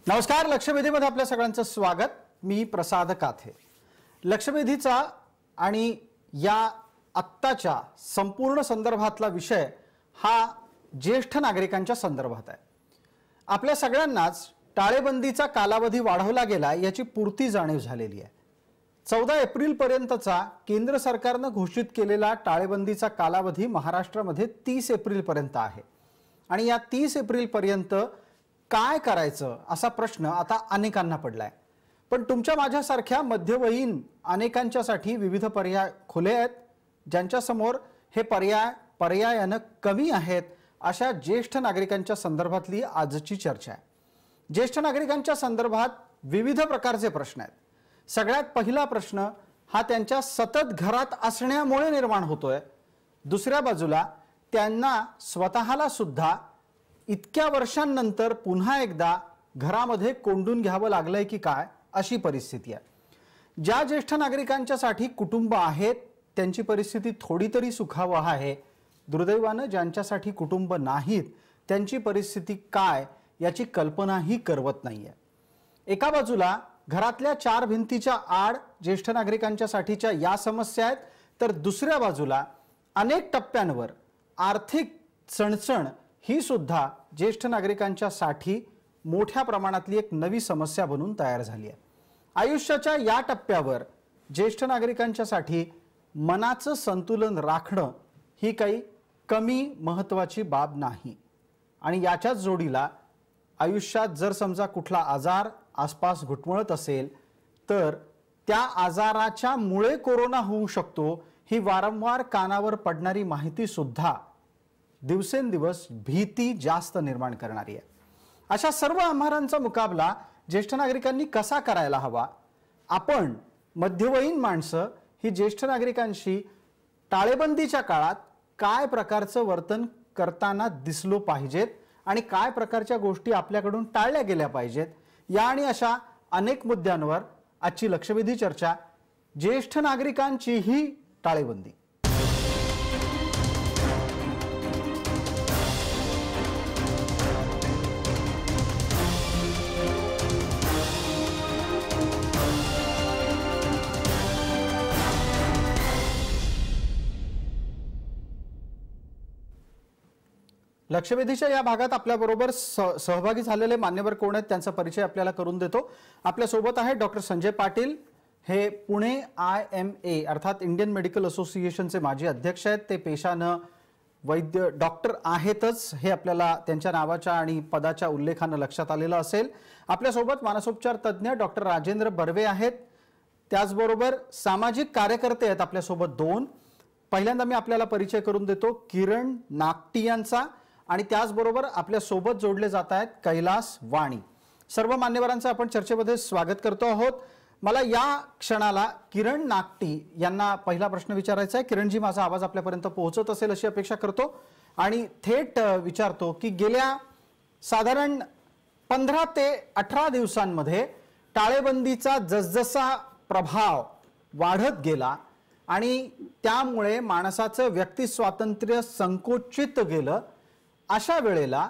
नमस्कार, लक्षवेधीमध्ये आपल्या सगळ्यांचं स्वागत। मी प्रसाद काथे। लक्षवेधीचा आणि या आत्ताच्या संपूर्ण संदर्भातला विषय हा ज्येष्ठ नागरिकांच्या संदर्भात आहे। आपल्या सगळ्यांनाच टाळेबंदीचा कालावधी वाढवला गेला याची पूर्ती जाणीव झालेली आहे। 14 एप्रिल पर्यंतचा केंद्र सरकारने घोषित केलेला टाळेबंदीचा कालावधी महाराष्ट्रामध्ये 30 एप्रिल पर्यंत आहे आणि या 30 एप्रिल पर्यंत काय करायचं असा प्रश्न आता अनेकांना पडलाय। पण तुमच्या माझ्यासारख्या मध्यवयीन अनेकांच्यासाठी विविध पर्याय खुले आहेत, ज्यांच्या समोर हे पर्यायाने कमी आहेत अशा ज्येष्ठ नागरिकांच्या संदर्भातली आजची चर्चा आहे। ज्येष्ठ नागरिकांच्या संदर्भात विविध प्रकारचे प्रश्न आहेत। सगळ्यात पहिला प्रश्न हा त्यांच्या सतत घरात असण्यामुळे निर्माण होतोय। दुसऱ्या बाजूला त्यांना स्वतःला सुद्धा इतक्या वर्षांनंतर पुन्हा एकदा घरामध्ये कोंडून घ्यावं लागलंय की काय अशी परिस्थिती आहे। ज्या ज्येष्ठ नागरिकांच्यासाठी कुटुंब आहेत त्यांची परिस्थिती थोडी तरी सुखावह आहे। दुर्दैवाने ज्यांच्यासाठी कुटुंब नाहीत त्यांची परिस्थिती काय याची कल्पनाही करवत नाहीये। एका बाजूला घरातल्या 4 भिंतीच्या आड ज्येष्ठ नागरिकांच्यासाठीच्या या समस्या आहेत, तर दुसऱ्या बाजूला अनेक टप्प्यांवर आर्थिक चणचण ही सुद्धा ज्येष्ठ नागरिकांच्यासाठी मोठ्या प्रमाणातली एक नवी समस्या बनून तयार झाली आहे। आयुष्याच्या या टप्प्यावर ज्येष्ठ नागरिकांच्यासाठी मनाचं संतुलन राखणं ही काही कमी महत्त्वाची बाब नाही आणि याच्याच जोडीला आयुष्यात जर समजा कुठला आजार आसपास घुटमळत असेल तर त्या आजाराच्या मुळे कोरोना होऊ शकतो ही वारंवार कानावर पडणारी माहिती सुद्धा दिवसेंदिवस भीती जास्त निर्माण करणारी आहे। अशा सर्व आव्हानांचा मुकाबला ज्येष्ठ नागरिकांनी कसा करायला हवा? आपण मध्यवयीन माणसं ही ज्येष्ठ नागरिकांशी टाळेबंदीच्या काळात काय प्रकारचं वर्तन करताना दिसलो पाहिजेत आणि काय प्रकारच्या गोष्टी आपल्याकडून टाळल्या गेल्या पाहिजेत या आणि अशा अनेक मुद्द्यांवर आजची लक्षवेधी चर्चा। ज्येष्ठ नागरिकांची ही टाळेबंदी। लक्षवेधीच्या या भागात आपल्याबरोबर सहभागी झालेले मान्यवर कोण आहेत त्यांचा परिचय आपल्याला करून देतो। आपल्या सोबत आहे डॉक्टर संजय पाटील, हे पुणे IMA अर्थात इंडियन मेडिकल असोसिएशनचे माजी अध्यक्ष आहेत। ते पेशानं वैद्य डॉक्टर आहेतच हे आपल्याला त्यांच्या नावाच्या आणि पदाच्या उल्लेखाने लक्षात आलेलं असेल। आपल्या सोबत मानसोपचार तज्ञ डॉक्टर राजेंद्र बर्वे आहेत, त्याचबरोबर सामाजिक कार्यकर्ते आहेत आपल्या सोबत 2। पहिल्यांदा मी आपल्याला परिचय करून देतो किरण नागटी यांचा आणि त्याचबरोबर आपल्या सोबत जोडले जात आहेत कैलास वाणी। सर्व मान्यवरांचं आपण चर्चेमध्ये स्वागत करतो आहोत। मला या क्षणाला किरण नागटी यांना पहिला प्रश्न विचारायचा आहे। किरणजी, माझा आवाज आपल्यापर्यंत पोहोचत असेल अशी अपेक्षा करतो आणि थेट विचारतो की गेल्या साधारण 15 ते 18 दिवसांमध्ये टाळेबंदीचा जसजसा प्रभाव वाढत गेला आणि त्यामुळे माणसाचं व्यक्ती स्वातंत्र्य संकोचित गेलं, अशा वेळेला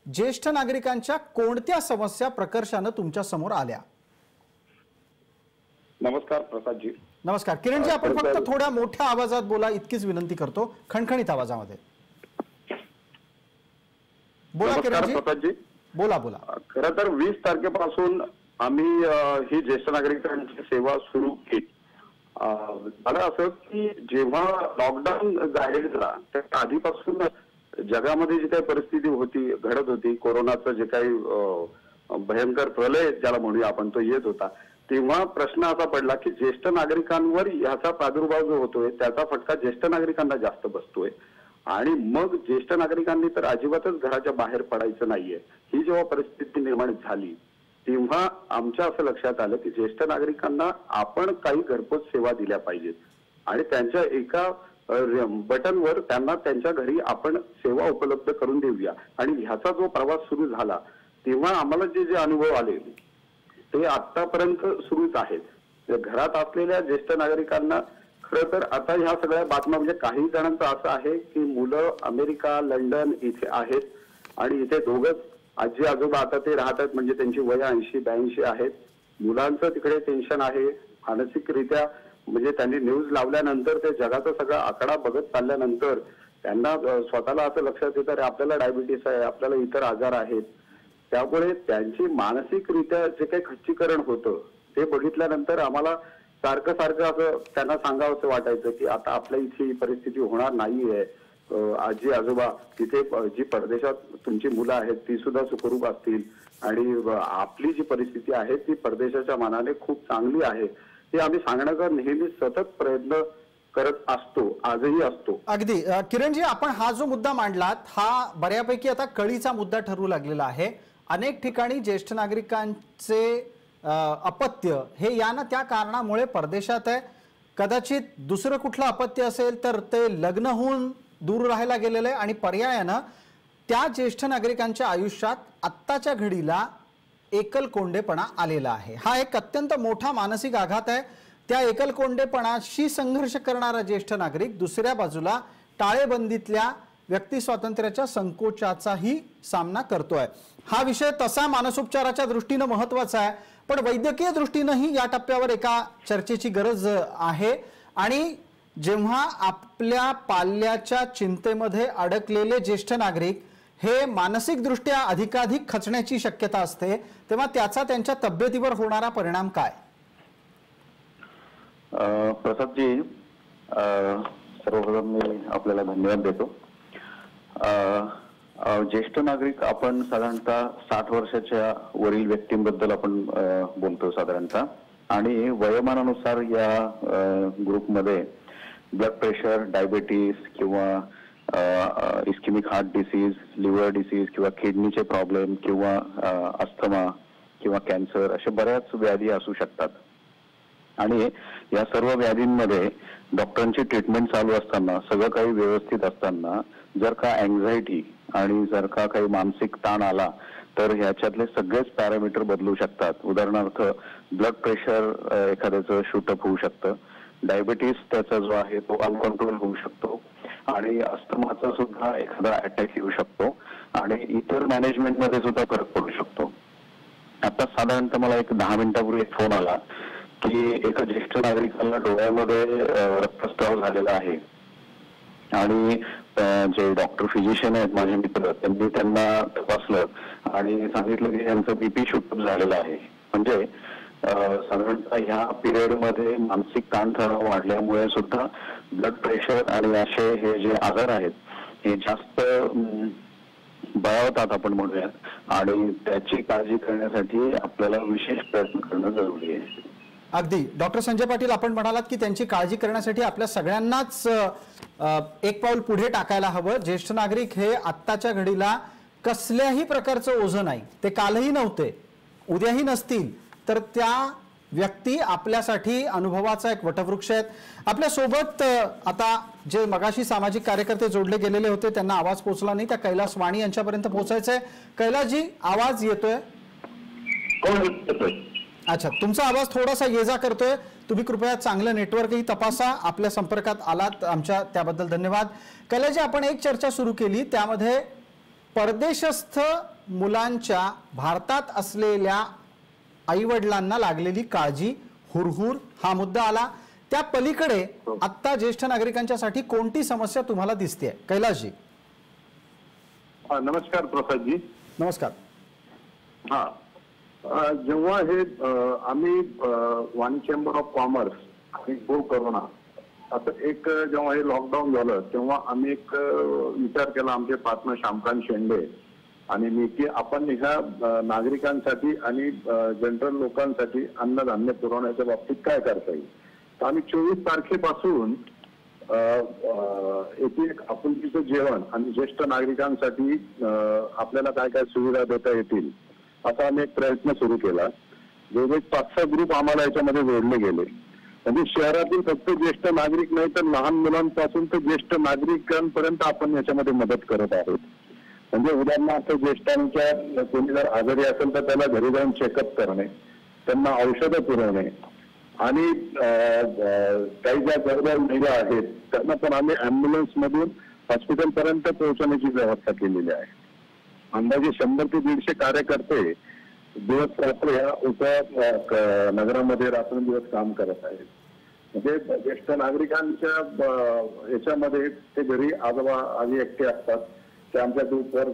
ज्येष्ठ नागरिकांच्या कोणत्या समस्या प्रकर्षाने तुमच्या समोर आल्या? नमस्कार प्रसादजी। नमस्कार किरणजी, आपण फक्त थोड्या मोठ्या आवाजात बोला इतकीच विनंती करतो, खणखणीत आवाजामध्ये बोला। किरणजी प्रसादजी बोला बोला। खरं तर 20 तारखेपासून आम्ही ही ज्येष्ठ नागरिकांची सेवा सुरू केली। झालं असं की जेव्हा लॉकडाऊन जाहीर झाला त्या आधीपासून जगामध्ये जी काही परिस्थिती होती घडत होती, कोरोनाचं जे काही भयंकर प्रलय ज्याला म्हणूया आपण तो येत होता, तेव्हा प्रश्न असा पडला की ज्येष्ठ नागरिकांवर ह्याचा प्रादुर्भाव जो होतोय त्याचा फटका ज्येष्ठ नागरिकांना जास्त बसतोय आणि मग ज्येष्ठ नागरिकांनी तर अजिबातच घराच्या बाहेर पडायचं नाहीये। ही जेव्हा परिस्थिती निर्माण झाली तेव्हा आमच्या असं लक्षात आलं की ज्येष्ठ नागरिकांना आपण काही घरपोच सेवा दिल्या पाहिजेत आणि त्यांच्या एका बटनवर त्यांना त्यांच्या घरी आपण सेवा उपलब्ध करून देऊया। आणि ह्याचा जो प्रवास सुरू झाला तेव्हा आम्हाला जे जे अनुभव आले ते आतापर्यंत सुरूच आहेत। घरात असलेल्या ज्येष्ठ नागरिकांना खरं तर आता ह्या सगळ्या बातम्या म्हणजे काही जणांचं असं आहे की मुलं अमेरिका लंडन इथे आहेत आणि इथे दोघंच आजी आजोबा आता ते राहतात म्हणजे त्यांची वय 80-82 आहेत. मुलांचं तिकडे टेन्शन आहे मानसिकरित्या, म्हणजे त्यांनी न्यूज लावल्यानंतर ते जगाचा सगळा आकडा बघत चालल्यानंतर त्यांना स्वतःला असं लक्षात येतं अरे आपल्याला डायबिटीस आहे, आपल्याला इतर आजार आहेत. त्यामुळे त्यांची मानसिकरित्या जे काही खच्चीकरण होतं ते बघितल्यानंतर आम्हाला सारखं सारखं असं त्यांना सांगावंसं वाटायचं की आता आपल्या इथे ही परिस्थिती होणार नाहीये. आजी आजोबा तिथे जी परदेशात तुमची मुलं आहेत ती सुद्धा सुखरूप असतील आणि आपली जी परिस्थिती आहे ती परदेशाच्या मानाने खूप चांगली आहे हे आम्ही सांगण्याचा नेहमी सतत प्रयत्न करत असतो, आजही असतो. अगदी किरणजी, आपण हा जो मुद्दा मांडलात हा बऱ्यापैकी आता कळीचा मुद्दा ठरू लागलेला आहे. अनेक ठिकाणी ज्येष्ठ नागरिकांचे अपत्य हे या ना त्या कारणामुळे परदेशात आहे. कदाचित दुसरं कुठलं अपत्य असेल तर ते लग्न होऊन दूर राहायला गेलेलं आहे आणि पर्यायानं त्या ज्येष्ठ नागरिकांच्या आयुष्यात आत्ताच्या घडीला एकलकोंडेपणा आलेला आहे. हा एक अत्यंत मोठा मानसिक आघात आहे. त्या एकलकोंडेपणाशी संघर्ष करणारा ज्येष्ठ नागरिक दुसऱ्या बाजूला टाळेबंदीतल्या व्यक्ती स्वातंत्र्याच्या संकोचाचाही सामना करतोय. हा विषय तसा मानसोपचाराच्या दृष्टीनं महत्वाचा आहे, पण वैद्यकीय दृष्टीनंही या टप्प्यावर एका चर्चेची गरज आहे. आणि जेव्हा आपल्या पाल्याच्या चिंतेमध्ये अडकलेले ज्येष्ठ नागरिक हे मानसिकदृष्ट्या अधिकाधिक खचण्याची शक्यता असते, तेव्हा त्याचा त्यांच्या तब्येतीवर होणारा परिणाम काय? प्रसादजी, सर्वप्रथम मी आपल्याला धन्यवाद देतो. ज्येष्ठ नागरिक आपण साधारणतः 60 वर्षाच्या वरील व्यक्तींबद्दल आपण बोलतो साधारणतः, आणि वयोमानानुसार या ग्रुपमध्ये ब्लड प्रेशर, डायबिटीस किंवा ischemic heart disease, liver disease किंवा किडनीचे प्रॉब्लेम किंवा अस्थमा किंवा कॅन्सर अशा बऱ्याच व्याधी असू शकतात. आणि या सर्व व्याधींमध्ये डॉक्टरांची ट्रीटमेंट चालू असताना सगळं काही व्यवस्थित असताना जर का अँझायटी आणि जर का काही मानसिक ताण आला तर ह्याच्यातले सगळेच पॅरामीटर बदलू शकतात. उदाहरणार्थ ब्लड प्रेशर एखाद्याचं शूटअप होऊ शकतं, डायबिटीस त्याचा जो आहे तो अनकंट्रोल होऊ शकतो, आणि अस्थमाचा सुद्धा एखादा अटॅक येऊ शकतो, आणि इतर मॅनेजमेंटमध्ये सुद्धा फरक पडू शकतो. आता साधारणतः मला एक 10 मिनिटापूर्वी एक फोन आला की एका ज्येष्ठ नागरिकाला डोळ्यामध्ये रक्तस्राव झालेला आहे, आणि जे डॉक्टर फिजिशियन आहेत माझे मित्र त्यांनी त्यांना तपासलं आणि सांगितलं की यांचं बीपी शूटअप झालेलं आहे. म्हणजे साधारणतः ह्या पिरियड मध्ये मानसिक ताणतणाव वाढल्यामुळे सुद्धा ब्लड प्रेशर आणि असे हे जे आजार आहेत हे जास्त बळावतात आपण म्हणूयात, आणि त्याची काळजी करण्यासाठी आपल्याला विशेष प्रयत्न करणं जरुरी आहे. अगदी डॉक्टर संजय पाटील, आपण म्हणालात की त्यांची काळजी करण्यासाठी आपल्या सगळ्यांनाच एक पाऊल पुढे टाकायला हवं. ज्येष्ठ नागरिक हे आत्ताच्या घडीला कसल्याही प्रकारचं ओझं नाही, ते कालही नव्हते, उद्याही नसतील, तर त्या व्यक्ती आपल्यासाठी अनुभवाचा एक वटवृक्ष आहेत. आपल्या सोबत आता जे मगाशी सामाजिक कार्यकर्ते जोडले गेलेले होते त्यांना आवाज पोहोचला नाही, त्या कैलास वाणी यांच्यापर्यंत पोहोचायचंय. कैलासजी, आवाज येतोय? अच्छा, तुमचा आवाज थोडासा ये जा करतोय. तुम्ही कृपया चांगलं नेटवर्कही तपासा. आपल्या संपर्कात आलात आमच्या, त्याबद्दल धन्यवाद. कैलासजी, आपण एक चर्चा सुरू केली, त्यामध्ये परदेशस्थ मुलांच्या भारतात असलेल्या आई वडिलांना लागलेली काळजी, हुरहुर हा मुद्दा आला. त्या पलीकडे आता ज्येष्ठ नागरिकांच्यासाठी कोणती समस्या तुम्हाला दिसते? कैलासजी. नमस्कार प्रसादजी. नमस्कार. हा, जेव्हा हे आम्ही वाणी चेंबर ऑफ कॉमर्स आणि गो करोना असं एक जेव्हा हे लॉकडाऊन झालं तेव्हा आम्ही एक विचार केला, आमचे पार्टनर श्यामकांत शेंडे आणि मी, की आपण ह्या नागरिकांसाठी आणि जनरल लोकांसाठी अन्नधान्य पुरवण्याच्या बाबतीत काय करता येईल. तर आम्ही 24 तारखेपासून एक आपुलकीचं जेवण आणि ज्येष्ठ नागरिकांसाठी आपल्याला काय काय सुविधा देता येतील असा आम्ही एक प्रयत्न सुरू केला. जवळजवळ 5-6 ग्रुप आम्हाला याच्यामध्ये जोडले गेले. म्हणजे शहरातील फक्त ज्येष्ठ नागरिक नाही तर लहान मुलांपासून तर ज्येष्ठ नागरिकांपर्यंत आपण याच्यामध्ये मदत करत आहोत. म्हणजे उदाहरणार्थ ज्येष्ठांच्या कोणी जर आजारी असेल तर त्याला घरी जाऊन चेकअप करणे, त्यांना औषधं पुरवणे, आणि काही ज्या गरजा महिला आहेत त्यांना पण आम्ही अँब्युलन्स मधून हॉस्पिटल पर्यंत पोहोचवण्याची व्यवस्था केलेली आहे. अंदाजे 100 ते 150 कार्यकर्ते दिवस रात्र या उप नगरामध्ये रात्रंदिवस काम करत आहेत. म्हणजे ज्येष्ठ नागरिकांच्या याच्यामध्ये ते घरी आजोबा आजी एकटे असतात. ते आमच्या ग्रुपवर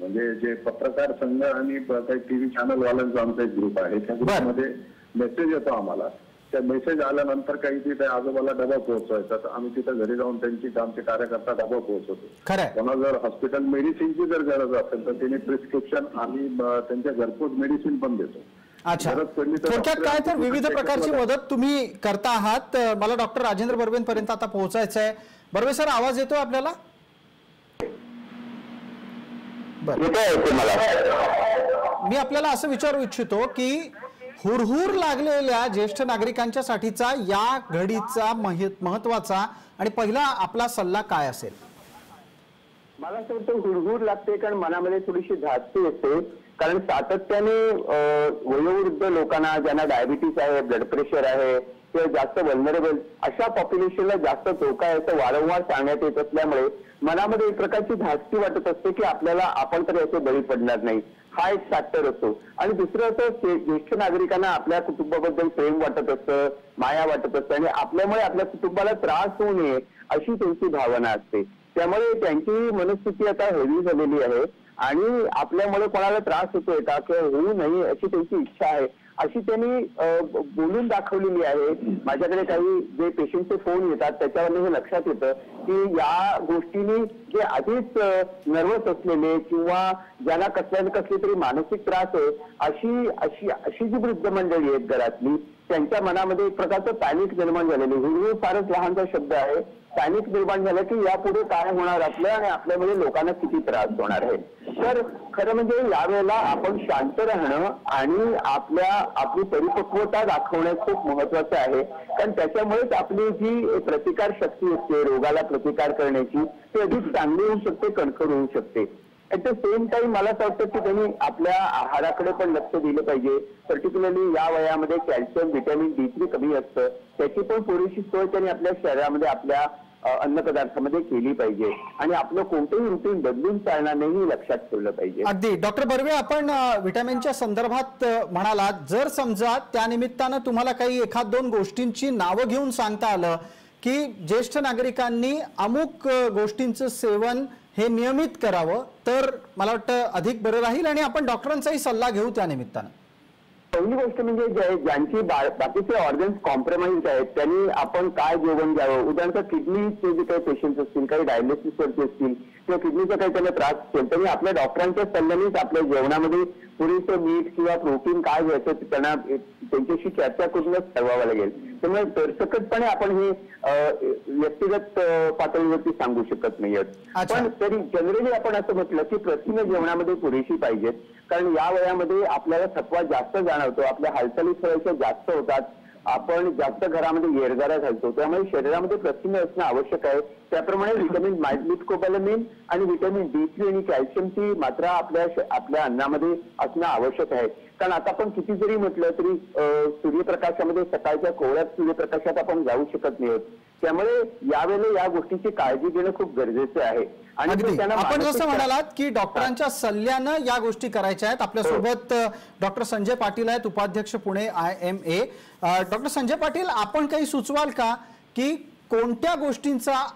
म्हणजे जे पत्रकार संघ आणि काही टीव्ही चॅनल वाल्यांचा आमचा एक ग्रुप आहे, त्या ग्रुपमध्ये मेसेज येतो आम्हाला. त्या मेसेज आल्यानंतर काही तिथे आजोबाला डबा पोहोचवायचा, तर आम्ही तिथे घरी जाऊन आमचे कार्यकर्ता डबा पोहोचवतो. कोणा जर हॉस्पिटल मेडिसिनची जर गरज असेल तर तिने प्रिस्क्रिप्शन आम्ही त्यांच्या घरपोच मेडिसिन पण देतो. अच्छा, थोडक्यात काय तर विविध प्रकारची मदत तुम्ही करता आहात. मला डॉक्टर राजेंद्र बर्वेंपर्यंत आता पोहोचायचं आहे. बर्वे सर, आवाज येतोय आपल्याला? मी आपल्याला असं विचारू इच्छितो की हुरहुर लागलेल्या ज्येष्ठ नागरिकांच्या साठीचा या घडीचा महत्वाचा आणि पहिला आपला सल्ला काय असेल? मला असं वाटतं हुरहुर लागते कारण मनामध्ये थोडीशी धास्ती असते. कारण सातत्याने वयोवृद्ध लोकांना, ज्यांना डायबिटीस आहे, ब्लड प्रेशर आहे किंवा जास्त वल्नरेबल अशा पॉप्युलेशनला जास्त धोका आहे असं वारंवार सांगण्यात येत असल्यामुळे मनामध्ये एक प्रकारची धास्ती वाटत असते की आपण तरी असे बळी पडणार नाही, हा एक फॅक्टर असतो. आणि दुसरं असं, ज्येष्ठ नागरिकांना आपल्या कुटुंबाबद्दल प्रेम वाटत असतं, माया वाटत असतं आणि आपल्यामुळे आपल्या कुटुंबाला त्रास होऊ नये अशी त्यांची भावना असते. त्यामुळे त्यांची मनस्थिती आता हेवी झालेली आहे आणि आपल्यामुळे कोणाला त्रास होतोय का किंवा होऊ नये अशी त्यांची इच्छा आहे, अशी त्यांनी बोलून दाखवलेली आहे. माझ्याकडे काही जे पेशंटचे फोन येतात त्याच्यावर हे लक्षात येतं की या गोष्टींनी जे आधीच नर्वस असलेले किंवा ज्यांना कसल्या ना कसले तरी मानसिक त्रास आहे अशी जी वृद्ध मंडळी आहेत घरातली, त्यांच्या मनामध्ये एक प्रकारचं पॅनिक निर्माण झालेली. हुरहुर फारच लहानसा शब्द आहे. पॅनिक निर्माण झालं की यापुढे काय होणार आपलं आणि आपल्यामुळे लोकांना किती त्रास होणार आहे. तर खरं म्हणजे यावेळेला आपण शांत राहणं आणि आपली परिपक्वता दाखवणं खूप महत्वाचं आहे. कारण त्याच्यामुळेच आपली जी प्रतिकार शक्ती असते, रोगाला प्रतिकार करण्याची, ती अधिक चांगली होऊ शकते, कणखर होऊ शकते. ऍट द सेम टाइम मला असं वाटतं की त्यांनी आपल्या आहाराकडे पण लक्ष दिलं पाहिजे. पर्टिक्युलरली या वयामध्ये कॅल्शियम, व्हिटॅमिन D3 कमी असतं, त्याची पण पुरेशी सोय त्यांनी आपल्या शरीरामध्ये, आपल्या अन्नपदार्थामध्ये केली पाहिजे आणि आपलं कोणतंही रुटीन बदलून चालणार नाही हे लक्षात ठेवलं पाहिजे. अगदी. डॉक्टर बर्वे, आपण व्हिटॅमिनच्या संदर्भात म्हणालात, जर समजा त्यानिमित्तानं तुम्हाला काही एखाद दोन गोष्टींची नावं घेऊन सांगता आलं की ज्येष्ठ नागरिकांनी अमुक गोष्टींचं सेवन हे नियमित करावं, तर मला वाटतं अधिक बरं राहील आणि आपण डॉक्टरांचाही सल्ला घेऊ त्या निमित्तानं. पहिली गोष्ट म्हणजे ज्यांची बाकीचे ऑर्गन्स कॉम्प्रोमाइज आहेत त्यांनी आपण काय जेवण घ्यावं. उदाहरणार्थ किडनीचे जे काही पेशंट्स असतील, काही डायलिसिसवरचे असतील किंवा किडनीचा काही त्यांना त्रास असेल, त्यांनी आपल्या डॉक्टरांच्या सल्ल्यानेच आपल्या जेवणामध्ये पुरेसं मीठ किंवा प्रोटीन काय घ्यायचं त्यांना त्यांच्याशी चर्चा करूनच ठरवावं लागेल. त्यामुळे सरसकटपणे आपण हे व्यक्तिगत पातळीवरती सांगू शकत नाही. पण तरी जनरली आपण असं म्हटलं की प्रथिनं जेवणामध्ये पुरेशी पाहिजेत. कारण या वयामध्ये आपल्याला थकवा जास्त जाणवतो, आपल्या हालचाली थोड्याशा जास्त होतात, आपण जास्त घरामध्ये येरगारा घालतो, त्यामुळे शरीरामध्ये प्रथिनं असणं आवश्यक आहे. त्याप्रमाणे व्हिटॅमिन मायलिस्कोपॅलामिन आणि व्हिटॅमिन D3 आणि कॅल्शियमची मात्रा आपल्या अन्नामध्ये असणं आवश्यक आहे. कारण आता आपण किती जरी म्हटलं तरी सूर्यप्रकाशामध्ये सकाळच्या कोवळ्यात सूर्यप्रकाशात आपण जाऊ शकत नाही. त्यामुळे यावेळेला या गोष्टीची काळजी घेणं खूप गरजेचं आहे. आणि आपण जसं म्हणालात की डॉक्टरांच्या सल्ल्यानं या गोष्टी करायच्या आहेत. आपल्यासोबत डॉक्टर संजय पाटील आहेत, उपाध्यक्ष पुणे IMA. डॉक्टर संजय पाटील, आपण काही सुचवाल का की कोणत्या गोष्टींचा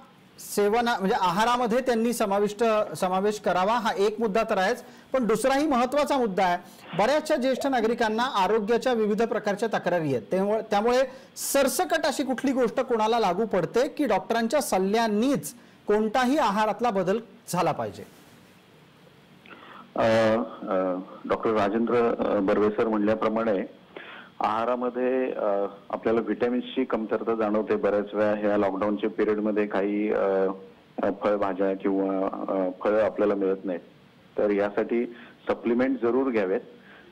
म्हणजे आहारामध्ये त्यांनी समावेश करावा? हा एक मुद्दा तर आहेच, पण दुसराही महत्वाचा मुद्दा आहे. बऱ्याचशा ज्येष्ठ नागरिकांना आरोग्याच्या विविध प्रकारच्या तक्रारी आहेत, त्यामुळे सरसकट अशी कुठली गोष्ट कोणाला लागू पडते की डॉक्टरांच्या सल्ल्यानीच कोणताही आहारातला बदल झाला पाहिजे? डॉक्टर राजेंद्र बर्वे सर म्हणल्याप्रमाणे आहारामध्ये आपल्याला व्हिटॅमिन्सची कमतरता जाणवते. बऱ्याच वेळा ह्या लॉकडाऊनच्या पिरियडमध्ये काही फळभाज्या किंवा फळं आपल्याला मिळत नाहीत, तर यासाठी सप्लिमेंट जरूर घ्यावेत.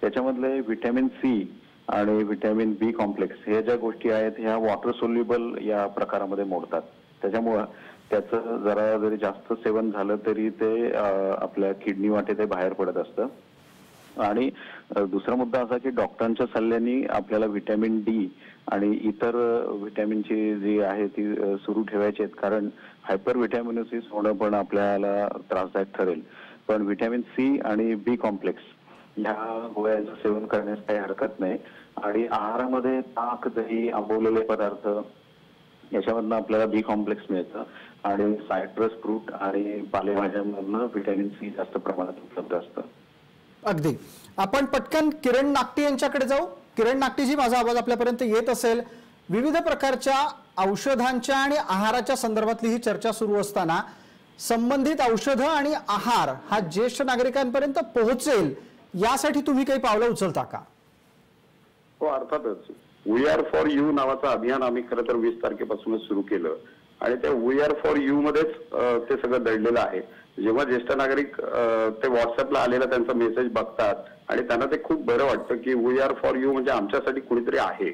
त्याच्यामधले व्हिटॅमिन C आणि व्हिटॅमिन B कॉम्प्लेक्स हे ज्या गोष्टी आहेत ह्या वॉटर सोल्युबल या प्रकारामध्ये मोडतात. त्याच्यामुळं त्याचं जरा जरी जास्त सेवन झालं तरी ते आपल्या किडनी वाटे ते बाहेर पडत असतं. आणि दुसरा मुद्दा असा की डॉक्टरांच्या सल्ल्याने आपल्याला व्हिटॅमिन D आणि इतर व्हिटॅमिनची जी आहे ती सुरू ठेवायची आहेत, कारण हायपर व्हिटॅमिनोसिस होणं पण आपल्याला त्रासदायक ठरेल. पण व्हिटॅमिन सी आणि बी कॉम्प्लेक्स ह्या गोळ्यांचं सेवन करण्यास काही हरकत नाही. आणि आहारामध्ये ताक, दही, आंबवलेले पदार्थ याच्यामधनं आपल्याला बी कॉम्प्लेक्स मिळतं. आणि सायट्रस फ्रूट आणि पालेभाज्यांमधनं व्हिटॅमिन सी जास्त प्रमाणात उपलब्ध असतं. अगदी. आपण पटकन किरण नागटी यांच्याकडे जाऊ. किरण नागटीजी, माझा आवाज आपल्यापर्यंत येत असेल. विविध प्रकारच्या औषधांच्या आणि आहाराच्या संदर्भातली ही चर्चा सुरू असताना संबंधित औषधं आणि आहार हा ज्येष्ठ नागरिकांपर्यंत पोहोचेल यासाठी तुम्ही काही पावलं उचलता का? हो, अर्थातच. वी आर फॉर यू नावाचं अभियान आम्ही खरं तर 20 तारखेपासूनच सुरू केलं आणि त्या वी आर फॉर यू मध्येच ते सगळं दडलेलं आहे. जेव्हा ज्येष्ठ नागरिक ते व्हॉट्सअपला आलेला त्यांचा मेसेज बघतात आणि त्यांना ते खूप बरं वाटतं की वी आर फॉर यू म्हणजे आमच्यासाठी कुणीतरी आहे.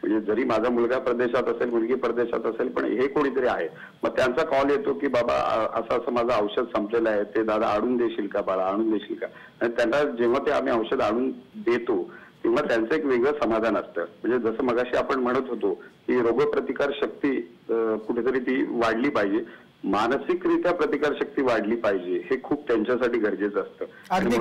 म्हणजे जरी माझा मुलगा परदेशात असेल, मुलगी परदेशात असेल, पण हे कोणीतरी आहे. मग त्यांचा कॉल येतो की बाबा असं असं माझं औषध संपलेलं आहे, ते दादा आणून देशील का, बाळा आणून देशील का. आणि त्यांना जेव्हा ते आम्ही औषध आणून देतो तेव्हा त्यांचं एक वेगळं समाधान असतं. म्हणजे जसं मगाशी आपण म्हणत होतो की रोगप्रतिकार शक्ती कुठेतरी ती वाढली पाहिजे, मानसिकरित्या प्रतिकार शक्ती वाढली पाहिजे, हे खूप त्यांच्यासाठी गरजेचं असतं. अगदी.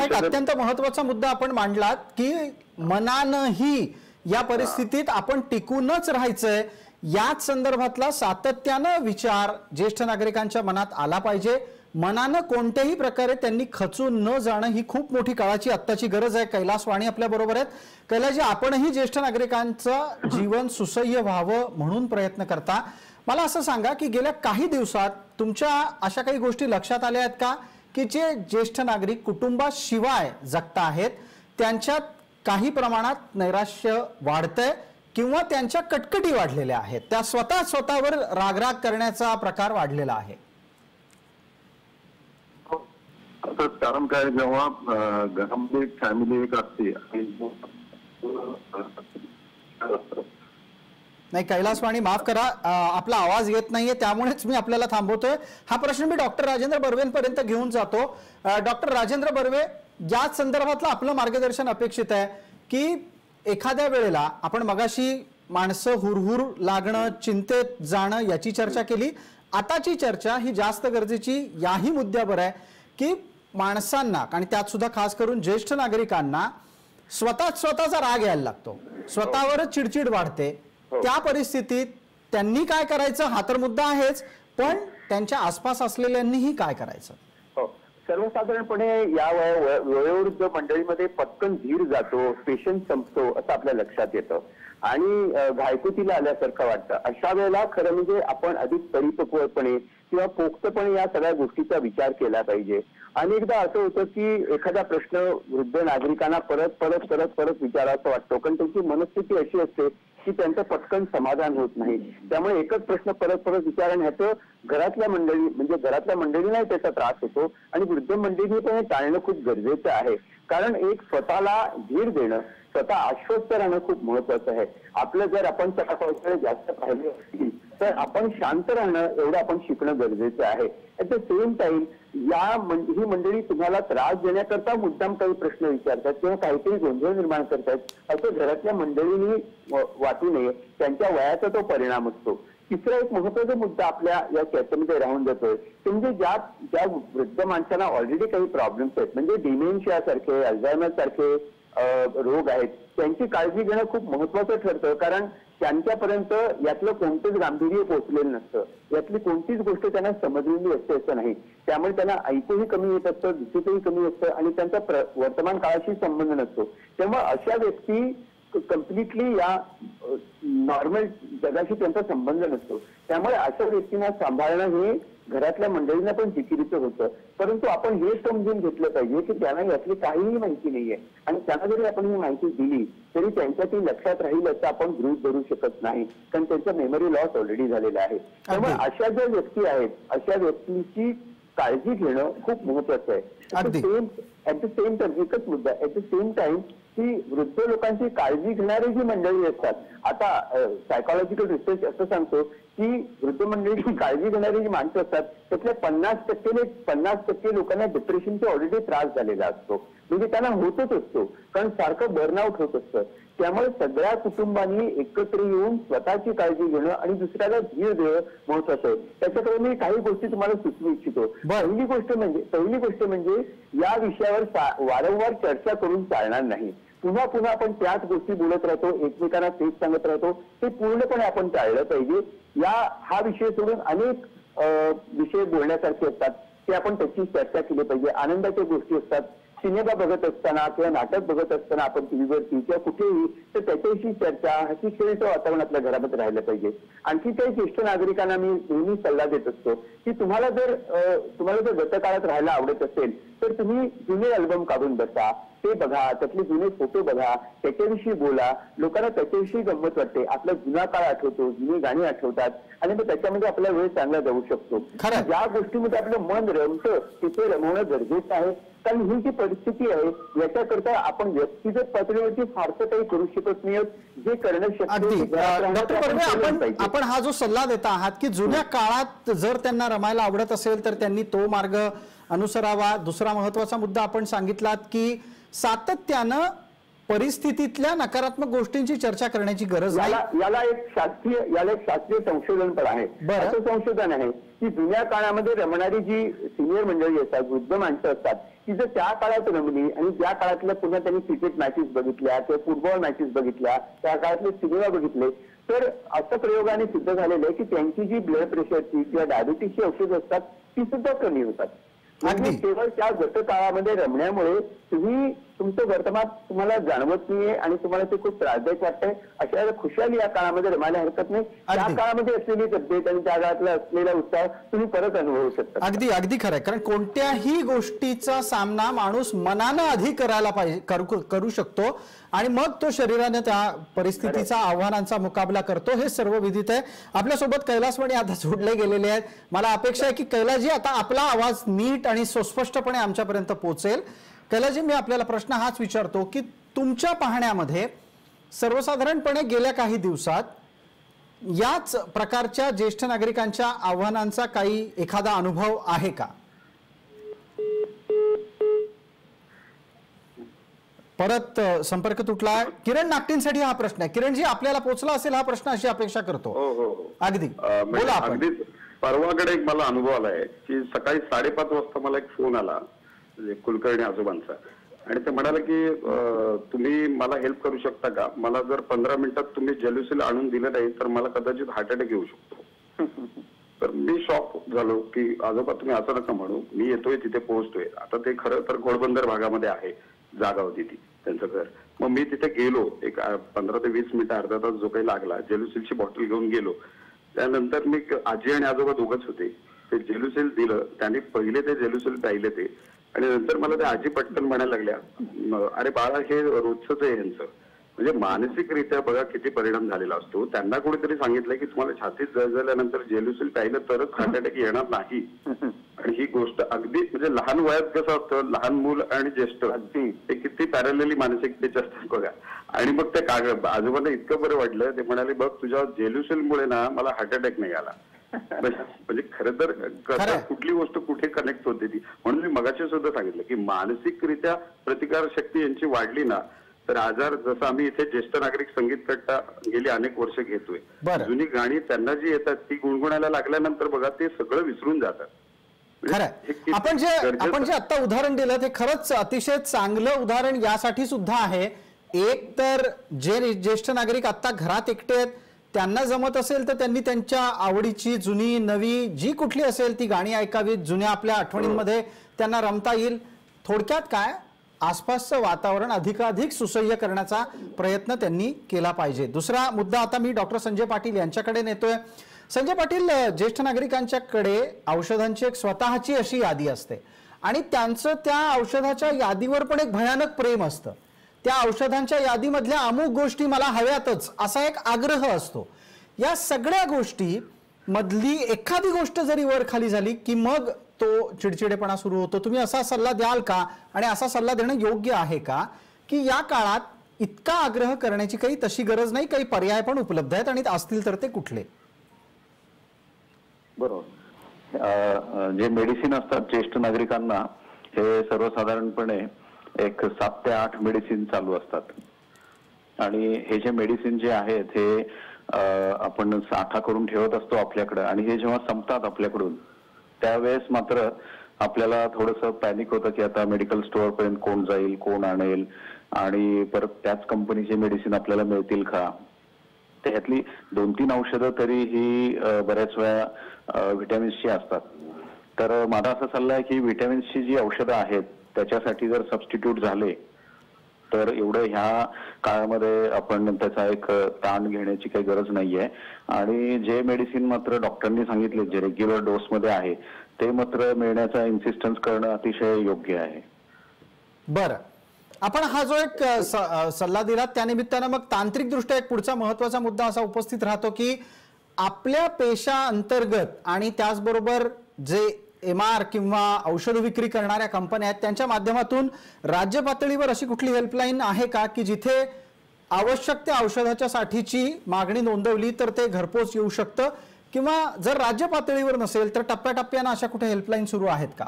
एक अत्यंत महत्वाचा मुद्दा आपण मांडलात की मनानंही या परिस्थितीत आपण टिकूनच राहायचंय. याच संदर्भातला सातत्यानं विचार ज्येष्ठ नागरिकांच्या मनात आला पाहिजे. मनानं कोणत्याही प्रकारे त्यांनी खचून न जाणं ही खूप मोठी काळाची आत्ताची गरज आहे. कैलास वाणी आपल्या बरोबर आहेत. कैलासजी, आपणही ज्येष्ठ नागरिकांचं जीवन सुसह्य व्हावं म्हणून प्रयत्न करता. मला असं सांगा की गेल्या काही दिवसात तुमच्या अशा काही गोष्टी लक्षात आल्या आहेत का की जे ज्येष्ठ नागरिक कुटुंबाशिवाय जगता आहेत त्यांच्यात काही प्रमाणात नैराश्य वाढतंय किंवा त्यांच्या कटकटी वाढलेल्या आहेत, त्या स्वतःवर रागराग करण्याचा प्रकार वाढलेला आहे? कारण काय, जेव्हा घरामध्ये फॅमिली एक असते नाही, कैलास वाणी माफ करा, आपला आवाज येत नाहीये त्यामुळेच मी आपल्याला थांबवतोय. हा प्रश्न मी डॉक्टर राजेंद्र बर्वेंपर्यंत घेऊन जातो. डॉक्टर राजेंद्र बर्वे, याच संदर्भातलं आपलं मार्गदर्शन अपेक्षित आहे की एखाद्या वेळेला आपण मगाशी माणसं हुरहुर लागणं, चिंतेत जाणं याची चर्चा केली. आताची चर्चा ही जास्त गरजेची याही मुद्द्यावर आहे की माणसांना आणि त्यात सुद्धा खास करून ज्येष्ठ नागरिकांना स्वतःचा राग यायला लागतो, स्वतःवरच चिडचिड वाढते. त्या परिस्थितीत त्यांनी काय करायचं हा तर मुद्दा आहेच, पण त्यांच्या आसपास असलेल्यांनीही काय करायचं? सर्वसाधारणपणे या वयोवृद्ध मंडळीमध्ये पटकन धीर जातो, पेशन्स संपतो असं आपल्या लक्षात येतं आणि घायकुतीला आल्यासारखं वाटतं. अशा वेळेला खरं म्हणजे आपण अधिक परिपक्वपणे किंवा पोक्तपणे या सगळ्या गोष्टीचा विचार केला पाहिजे. अनेकदा असं होतं की एखादा प्रश्न वृद्ध नागरिकांना परत परत परत परत विचारायचा वाटतो, कारण त्यांची मनस्थिती अशी असते की त्यांचं पटकन समाधान होत नाही. त्यामुळे एकच प्रश्न परत परत विचारणं ह्याचं घरातल्या मंडळींनाही त्याचा त्रास होतो आणि वृद्ध मंडळींनी पण हे टाळणं खूप गरजेचं आहे. कारण एक स्वतःला धीर देणं, स्वतः आश्वस्त राहणं खूप महत्वाचं आहे. आपलं जर आपण चटापटकडे जास्त पाहिले असतील तर आपण शांत राहणं एवढं आपण शिकणं गरजेचं आहे. ऍट द सेम टाइम ही मंडळी तुम्हाला त्रास देण्याकरता मुद्दाम काही प्रश्न विचारतात किंवा काहीतरी गोंधळ निर्माण करतात असं घरातल्या मंडळींनी वाटू नये. त्यांच्या वयाचा तो परिणाम असतो. तिसरा एक महत्वाचा मुद्दा आपल्या या चर्चेमध्ये राहून जातोय ते म्हणजे ज्या वृद्ध माणसांना ऑलरेडी काही प्रॉब्लेम्स आहेत, म्हणजे डिमेन्शिया सारखे, अल्झायमर सारखे रोग आहेत, त्यांची काळजी घेणं खूप महत्वाचं ठरतं. कारण त्यांच्यापर्यंत यातलं कोणतंच गांभीर्य पोहोचलेलं नसतं, यातली कोणतीच गोष्ट त्यांना समजलेली असते असं नाही. त्यामुळे त्यांना ऐकूही कमी येत असतं, दिसूतही कमी असतं आणि त्यांचा वर्तमान काळाशी संबंध नसतो. तेव्हा अशा व्यक्ती कम्प्लिटली या नॉर्मल जगाशी त्यांचा संबंध नसतो. त्यामुळे अशा व्यक्तींना सांभाळणं हे घरातल्या मंडळींना पण जिकिरीचं होतं. परंतु आपण हे समजून घेतलं पाहिजे की त्यांना यातली काहीही माहिती नाहीये आणि त्यांना जरी आपण ही माहिती दिली तरी त्यांच्या ती लक्षात राहील असं आपण गृहीत धरू शकत नाही, कारण त्यांचा मेमरी लॉस ऑलरेडी झालेला आहे. त्यामुळे अशा ज्या व्यक्ती आहेत अशा व्यक्तींची काळजी घेणं खूप महत्वाचं आहे. ऍट द सेम टाइम एकच मुद्दा, ऍट द सेम टाइम की वृद्ध लोकांची काळजी घेणारी जी मंडळी असतात, आता सायकोलॉजिकल रिसर्च असं सांगतो की वृद्ध मंडळीची काळजी घेणारी जी माणसं असतात त्यातल्या 50% लोकांना डिप्रेशनचा ऑलरेडी त्रास झालेला असतो, म्हणजे त्यांना होतच असतो, कारण सारखं बर्नआउट होत असतं. त्यामुळे सगळ्या कुटुंबांनी एकत्र येऊन स्वतःची काळजी घेणं आणि दुसऱ्याला धीर देणं महत्वाचं आहे. त्याच्याकडे मी काही गोष्टी तुम्हाला सुचवू इच्छितो. पहिली गोष्ट म्हणजे या विषयावर वारंवार चर्चा करून चालणार नाही. पुन्हा पुन्हा आपण त्याच गोष्टी बोलत राहतो, एकमेकांना तेच सांगत राहतो, ते पूर्णपणे आपण टाळलं पाहिजे. हा विषय सोडून अनेक विषय बोलण्यासारखे असतात, ते आपण त्याची चर्चा केली पाहिजे. आनंदाच्या गोष्टी असतात, सिनेमा बघत असताना किंवा नाटक बघत असताना आपण टीव्हीवरती किंवा कुठेही, तर त्याच्याविषयी चर्चा, हसी खेळीचं वातावरण आपल्या घरामध्ये राहिलं पाहिजे. आणखी काही ज्येष्ठ नागरिकांना मी नेहमी सल्ला देत असतो की तुम्हाला जर गतकाळात राहायला आवडत असेल तर तुम्ही जुने अल्बम काढून बसा, ते बघा, त्यातले जुने फोटो बघा, त्याच्याविषयी बोला. लोकांना त्याच्याविषयी गंमत वाटते, आपला जुना काळ आठवतो, जुनी गाणी आठवतात आणि मग त्याच्यामध्ये आपला वेळ चांगला जाऊ शकतो. ज्या गोष्टीमध्ये आपलं मन रमतं तिथे रमवणं गरजेचं आहे, कारण ही जी परिस्थिती आहे याच्याकरता आपण व्यक्तिगत पातळीवरती फारसं काही करू शकत नाही. जे करणं शक्य, आपण हा जो सल्ला देता आहात की जुन्या काळात जर त्यांना रमायला आवडत असेल तर त्यांनी तो मार्ग अनुसरावा. दुसरा महत्वाचा मुद्दा आपण सांगितलात की सातत्यानं परिस्थितीतल्या नकारात्मक गोष्टींची चर्चा करण्याची गरज आहे. याला एक शास्त्रीय संशोधन पण आहे. असं संशोधन आहे की जुन्या काळामध्ये रमणारी जी सिनियर मंडळी असतात, वृद्ध माणसं असतात, की जर त्या काळात रमली आणि ज्या काळातल्या पुन्हा त्यांनी क्रिकेट मॅचेस बघितल्या किंवा फुटबॉल मॅचेस बघितल्या, त्या काळातले सिनेमा बघितले, तर असं प्रयोगाने सिद्ध झालेलं आहे की त्यांची जी ब्लड प्रेशरची किंवा डायबिटीसची औषधं असतात ती सुद्धा कमी होतात. म्हणजे केवळ त्या गतकाळामध्ये रमण्यामुळे तुमचं वर्तमान तुम्हाला जाणवत नाहीये आणि तुम्हाला ते खूप त्रासदायक वाटतंय. अशा खुशाली या काळामध्ये रमायला हरकत नाही. त्या काळामध्ये असलेली तब्येत आणि त्या काळातला असलेला उत्साह तुम्ही परत अनुभवू शकता. अगदी खरंय, कारण कोणत्याही गोष्टीचा सामना माणूस मनानं आधी करायला पाहिजे, करू शकतो आणि मग तो शरीराने त्या परिस्थितीचा, आव्हानांचा मुकाबला करतो. हे सर्व विदित आहे. आपल्यासोबत कैलासवाणी आता जोडले गेलेले आहेत. मला अपेक्षा आहे की कैलासजी आता आपला आवाज नीट आणि सुस्पष्टपणे आमच्यापर्यंत पोहोचेल. कैलासजी, मी आपल्याला प्रश्न हाच विचारतो की तुमच्या पाहण्यामध्ये सर्वसाधारणपणे गेल्या काही दिवसात याच प्रकारच्या ज्येष्ठ नागरिकांच्या आव्हानांचा काही एखादा अनुभव आहे का? परत संपर्क तुटला. किरण नागटींसाठी हा प्रश्न आहे. किरणजी, आपल्याला पोहोचला असेल हा प्रश्न अशी अपेक्षा करतो. अगदी बोला. अगदी परवाकडे एक मला अनुभव आलाय की सकाळी 5:30 वाजता मला एक फोन आला कुलकर्णी आजोबांचा, आणि ते म्हणाले की तुम्ही मला हेल्प करू शकता का? मला जर 15 मिनिटात तुम्ही जेल्युसिल आणून दिलं नाही तर मला कदाचित हार्ट अटॅक येऊ शकतो. तर मी शॉक झालो की आजोबा तुम्ही असं नका म्हणू, मी येतोय तिथे पोहोचतोय. आता ते खरं तर घोडबंदर भागामध्ये आहे, जागा होती ती त्यांचं घर. मग मी तिथे गेलो, एक 15 ते 20 मिनिटं, अर्धा तास जो काही लागला, जेल्युसिलची बॉटल घेऊन गेलो. त्यानंतर मी आजी आणि आजोबा दोघंच होते. ते जेल्युसिल दिलं, त्यांनी पहिले ते जेल्युसिल प्यायले ते, आणि नंतर मला त्या आजी पटकन म्हणायला लागल्या, अरे बाळा हे रोजच आहे यांचं. म्हणजे मानसिकरित्या बघा किती परिणाम झालेला असतो. त्यांना कोणीतरी सांगितलंय की तुम्हाला छातीत जळजळल्यानंतर जेल्युसिल प्यायलं तरच हार्ट अटॅक येणार नाही. आणि ही गोष्ट अगदी म्हणजे लहान वयात कसं असतं, लहान मूल आणि ज्येष्ठ ते किती पॅरलली मानसिकतेचे असतात बघा. आणि मग ते आजोबांना इतकं बरं वाटलं, ते म्हणाले बघ तुझ्या जेल्युसिलमुळे ना मला हार्ट अटॅक नाही आला. म्हणजे खरं तर कुठली गोष्ट कुठे कनेक्ट होते ती. म्हणून मी मगाशी सुद्धा सांगितलं की मानसिकरित्या प्रतिकार शक्ती यांची वाढली ना तर आजार, जसं आम्ही इथे ज्येष्ठ नागरिक संगीत कट्टा गेली अनेक वर्ष घेतोय, जुनी गाणी त्यांना जी येतात ती गुणगुणायला लागल्यानंतर बघा ते सगळं विसरून जातात. खरं आपण जे आता उदाहरण दिलं ते खरंच अतिशय चांगलं उदाहरण यासाठी सुद्धा आहे. एक तर जे ज्येष्ठ नागरिक आता घरात एकटे आहेत त्यांना जमत असेल तर त्यांनी त्यांच्या आवडीची जुनी नवी जी कुठली असेल ती गाणी ऐकावीत, जुन्या आपल्या आठवणींमध्ये त्यांना रमता येईल. थोडक्यात काय, आसपासचं वातावरण अधिकाधिक सुसह्य करण्याचा प्रयत्न त्यांनी केला पाहिजे. दुसरा मुद्दा आता मी डॉक्टर संजय पाटील यांच्याकडे नेतोय. संजय पाटील, ज्येष्ठ नागरिकांच्याकडे औषधांची एक स्वतःची अशी यादी असते आणि त्यांचं त्या औषधाच्या यादीवर पण एक भयानक प्रेम असतं. त्या औषधांच्या यादीमधल्या अमुक गोष्टी मला हव्यातच असा एक आग्रह असतो. या सगळ्या गोष्टी मधली एखादी गोष्ट जरी वर खाली झाली की मग तो चिडचिडेपणा सुरू होतो. तुम्ही असा सल्ला द्याल का, आणि असा सल्ला देणं योग्य आहे का की या काळात इतका आग्रह करण्याची काही तशी गरज नाही, काही पर्याय पण उपलब्ध आहेत आणि असतील तर ते कुठले? बरोबर. जे मेडिसिन असतात ज्येष्ठ नागरिकांना हे सर्वसाधारणपणे एक 7 ते 8 मेडिसिन चालू असतात आणि हे जे मेडिसिन जे आहेत हे आपण साठा करून ठेवत असतो आपल्याकडे आणि हे जेव्हा संपतात आपल्याकडून त्यावेळेस मात्र आपल्याला थोडंसं पॅनिक होतं की आता मेडिकल स्टोअर पर्यंत कोण जाईल, कोण आणेल आणि परत त्याच कंपनीचे मेडिसिन आपल्याला मिळतील का. त्यातली 2-3 औषधं तरी ही बऱ्याच वेळा व्हिटॅमिन्सची असतात. तर माझा असा सल्ला आहे की व्हिटॅमिन्सची जी औषधं आहेत त्याच्यासाठी जर सबस्टिट्यूट झाले तर एवढं ह्या काळामध्ये आपण त्याचा एक ताण घेण्याची काही गरज नाहीये. आणि जे मेडिसिन मात्र डॉक्टरांनी सांगितले जे रेग्युलर डोसमध्ये आहे ते मात्र मिळण्याचा इन्सिस्टन्स करणं अतिशय योग्य आहे. बरं, आपण हा जो एक सल्ला दिला त्यानिमित्तानं मग तांत्रिकदृष्ट्या एक पुढचा महत्वाचा मुद्दा असा उपस्थित राहतो की आपल्या पेशा अंतर्गत आणि त्याचबरोबर जे MR किंवा औषध विक्री करणाऱ्या कंपन्या आहेत त्यांच्या माध्यमातून राज्य पातळीवर अशी कुठली हेल्पलाईन आहे का की जिथे आवश्यक त्या औषधाच्या साठीची मागणी नोंदवली तर ते घरपोच येऊ शकतं, किंवा जर राज्य पातळीवर नसेल तर टप्प्याटप्प्यानं अशा कुठे हेल्पलाईन सुरू आहेत का?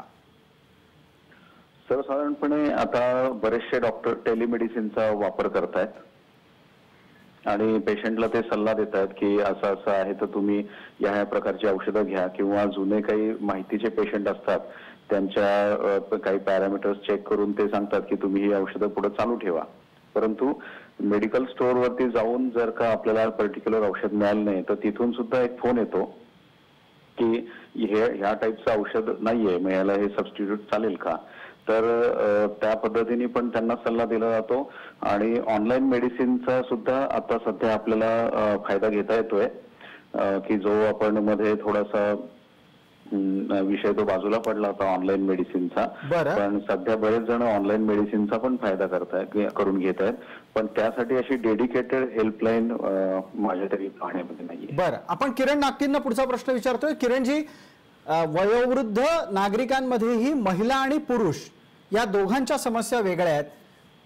सर्वसाधारणपणे आता बरेचसे डॉक्टर टेलिमेडिसिनचा वापर करतायत आणि पेशंटला ते सल्ला देत आहेत की असं असं आहे तर तुम्ही ह्या प्रकारची औषधं घ्या, किंवा जुने काही माहितीचे पेशंट असतात त्यांच्या काही पॅरामीटर्स चेक करून ते सांगतात की तुम्ही ही औषधं पुढे चालू ठेवा. परंतु मेडिकल स्टोअरवरती जाऊन जर का आपल्याला पर्टिक्युलर औषध मिळालं नाही तर तिथून सुद्धा एक फोन येतो की ह्या टाईपचं औषध नाहीये, मिळायला हे सबस्टिट्यूट चालेल का. तर त्या पद्धतीने पण त्यांना सल्ला दिला जातो आणि ऑनलाईन मेडिसिनचा सुद्धा आता सध्या आपल्याला फायदा घेता येतोय की जो आपण मध्ये थोडासा विषय तो बाजूला पडला होता ऑनलाईन मेडिसिनचा, पण सध्या बरेच जण ऑनलाईन मेडिसिनचा पण फायदा करून घेत आहेत. पण त्यासाठी अशी डेडिकेटेड हेल्पलाईन माझ्या तरी पाहण्यामध्ये नाहीये. बरं, आपण किरण नागटींना पुढचा प्रश्न विचारतोय. किरणजी, वयोवृद्ध नागरिकांमध्येही महिला आणि पुरुष या दोघांच्या समस्या वेगळ्या आहेत.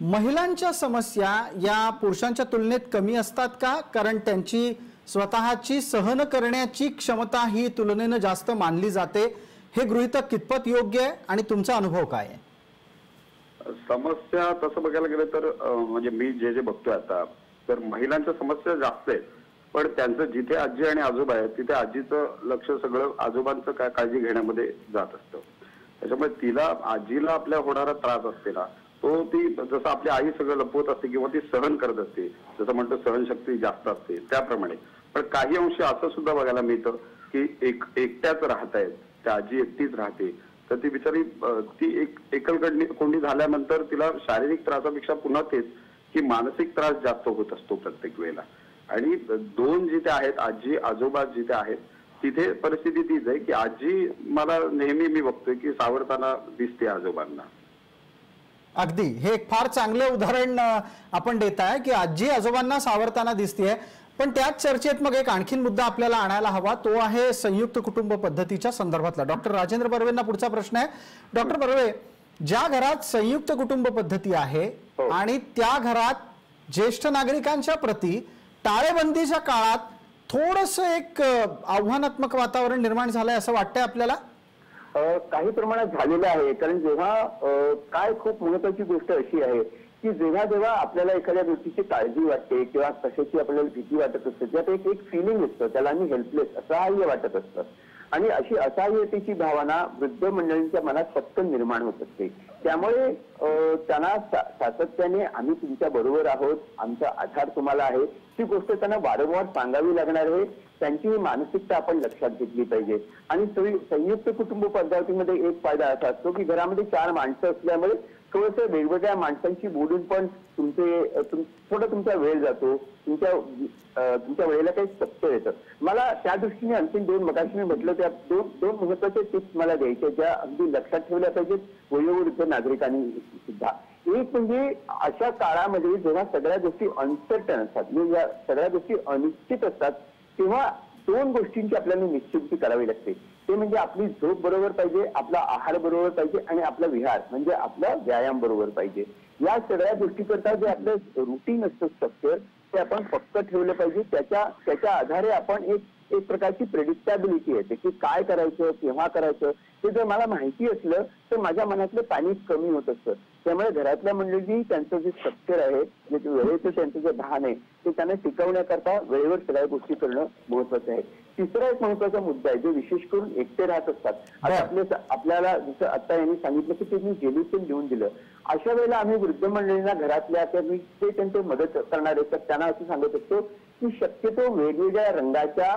महिलांच्या समस्या या पुरुषांच्या तुलनेत कमी असतात का? कारण त्यांची स्वतःची सहन करण्याची क्षमता ही तुलनेनं जास्त मानली जाते. हे गृहीतक कितपत योग्य आहे आणि तुमचा अनुभव काय आहे? समस्या तसं बघायला गेलं तर म्हणजे मी जे बघतोय आता तर महिलांच्या समस्या जास्त आहेत, पण त्यांचं जिथे आजी आणि आजोबा आहेत तिथे आजीचं लक्ष सगळं आजोबांचं काय काळजी घेण्यामध्ये जात असतं. त्याच्यामुळे तिला आजीला आपल्या होणारा त्रास असते ना तो ती जसं आपली आई सगळं लपवत असते किंवा ती सहन करत असते, जसं म्हणतो सहनशक्ती जास्त असते त्याप्रमाणे. पण काही अंशी असं सुद्धा बघायला मिळतं की एकट्याच राहतायत, त्या आजी एकटीच राहते तर ती बिचारी ती एकलकोंडी झाल्यानंतर तिला शारीरिक त्रासापेक्षा पुन्हा तेच की मानसिक त्रास जास्त होत असतो प्रत्येक वेळेला. आणि दोन जिथे आहेत आजी आजोबा जिथे आहेत तिथे परिस्थिती तीच आहे की आजी मला नेहमी मी बघतोय की सावरताना दिसते आजोबांना. अगदी, हे एक फार चांगलं उदाहरण आपण देताय की आजी आजोबांना सावरताना दिसतेय. पण त्याच चर्चेत मग एक आणखीन मुद्दा आपल्याला आणायला हवा, तो आहे संयुक्त कुटुंब पद्धतीच्या संदर्भातला. डॉक्टर राजेंद्र बर्वेंना पुढचा प्रश्न आहे. डॉक्टर बर्वे, ज्या घरात संयुक्त कुटुंब पद्धती आहे आणि त्या घरात ज्येष्ठ नागरिकांच्या प्रती टाळेबंदीच्या काळात थोडस एक आव्हानात्मक वातावरण निर्माण झालंय असं वाटतंय आपल्याला? काही प्रमाणात झालेलं आहे. कारण जेव्हा काय खूप महत्वाची गोष्ट अशी आहे की जेव्हा आपल्याला एखाद्या गोष्टीची काळजी वाटते किंवा कशाची आपल्याला भीती वाटत असते त्यात एक फिलिंग असतं, त्याला आम्ही हेल्पलेस असहाय्य वाटत असतं आणि अशी असहाय्यतेची भावना वृद्ध मंडळींच्या मनात पटकन निर्माण होत असते. त्यामुळे त्यांना सातत्याने आम्ही तुमच्या बरोबर आहोत, आमचा आधार तुम्हाला आहे ही गोष्ट त्यांना वारंवार सांगावी लागणार आहे. त्यांची ही मानसिकता आपण लक्षात घेतली पाहिजे. आणि संयुक्त कुटुंब पद्धतीमध्ये एक फायदा असा असतो की घरामध्ये 4 माणसं असल्यामुळे थोडस वेगवेगळ्या माणसांची बोलून पण थोडा तुमचा वेळ जातो, तुमच्या वेळेला काही सत्य येतं. मला त्या दृष्टीने आणखी मगाशी मी म्हटलं त्या दोन महत्वाचे टिप्स मला द्यायचे ज्या अगदी लक्षात ठेवल्या पाहिजेत वयोवृद्ध नागरिकांनी सुद्धा. एक म्हणजे अशा काळामध्ये जेव्हा सगळ्या गोष्टी अनसर्टन असतात, म्हणजे या सगळ्या गोष्टी अनिश्चित असतात तेव्हा 2 गोष्टींची आपल्याला निश्चिती करावी लागते. ते म्हणजे आपली झोप बरोबर पाहिजे, आपला आहार बरोबर पाहिजे आणि आपला विहार म्हणजे आपला व्यायाम बरोबर पाहिजे. या सगळ्या गोष्टी करता जे आपलं रुटीन असतं स्ट्रक्चर ते आपण पक्क ठेवलं पाहिजे. त्याच्या आधारे आपण एक एक प्रकारची प्रेडिक्टेबिलिटी येते की काय करायचं, केव्हा करायचं. ते जर मला माहिती असलं तर माझ्या मनातलं पॅनिक कमी होत असतं. त्यामुळे घरातल्या मंडळी त्यांचं जे स्ट्रक्चर आहे, जे वेळेचं त्यांचं जे भान आहे ते त्यांना टिकवण्याकरता वेळेवर सगळ्या गोष्टी करणं महत्वाचं आहे. तिसरा एक महत्वाचा मुद्दा आहे, जो विशेष करून एकटे राहत असतात. आता आपल्याला जसं आता यांनी सांगितलं की त्यांनी जेलून लिहून दिलं. अशा वेळेला आम्ही वृद्ध मंडळींना घरातल्या ते त्यांचे मदत करणारे तर त्यांना असं सांगत असतो की शक्यतो वेगवेगळ्या रंगाच्या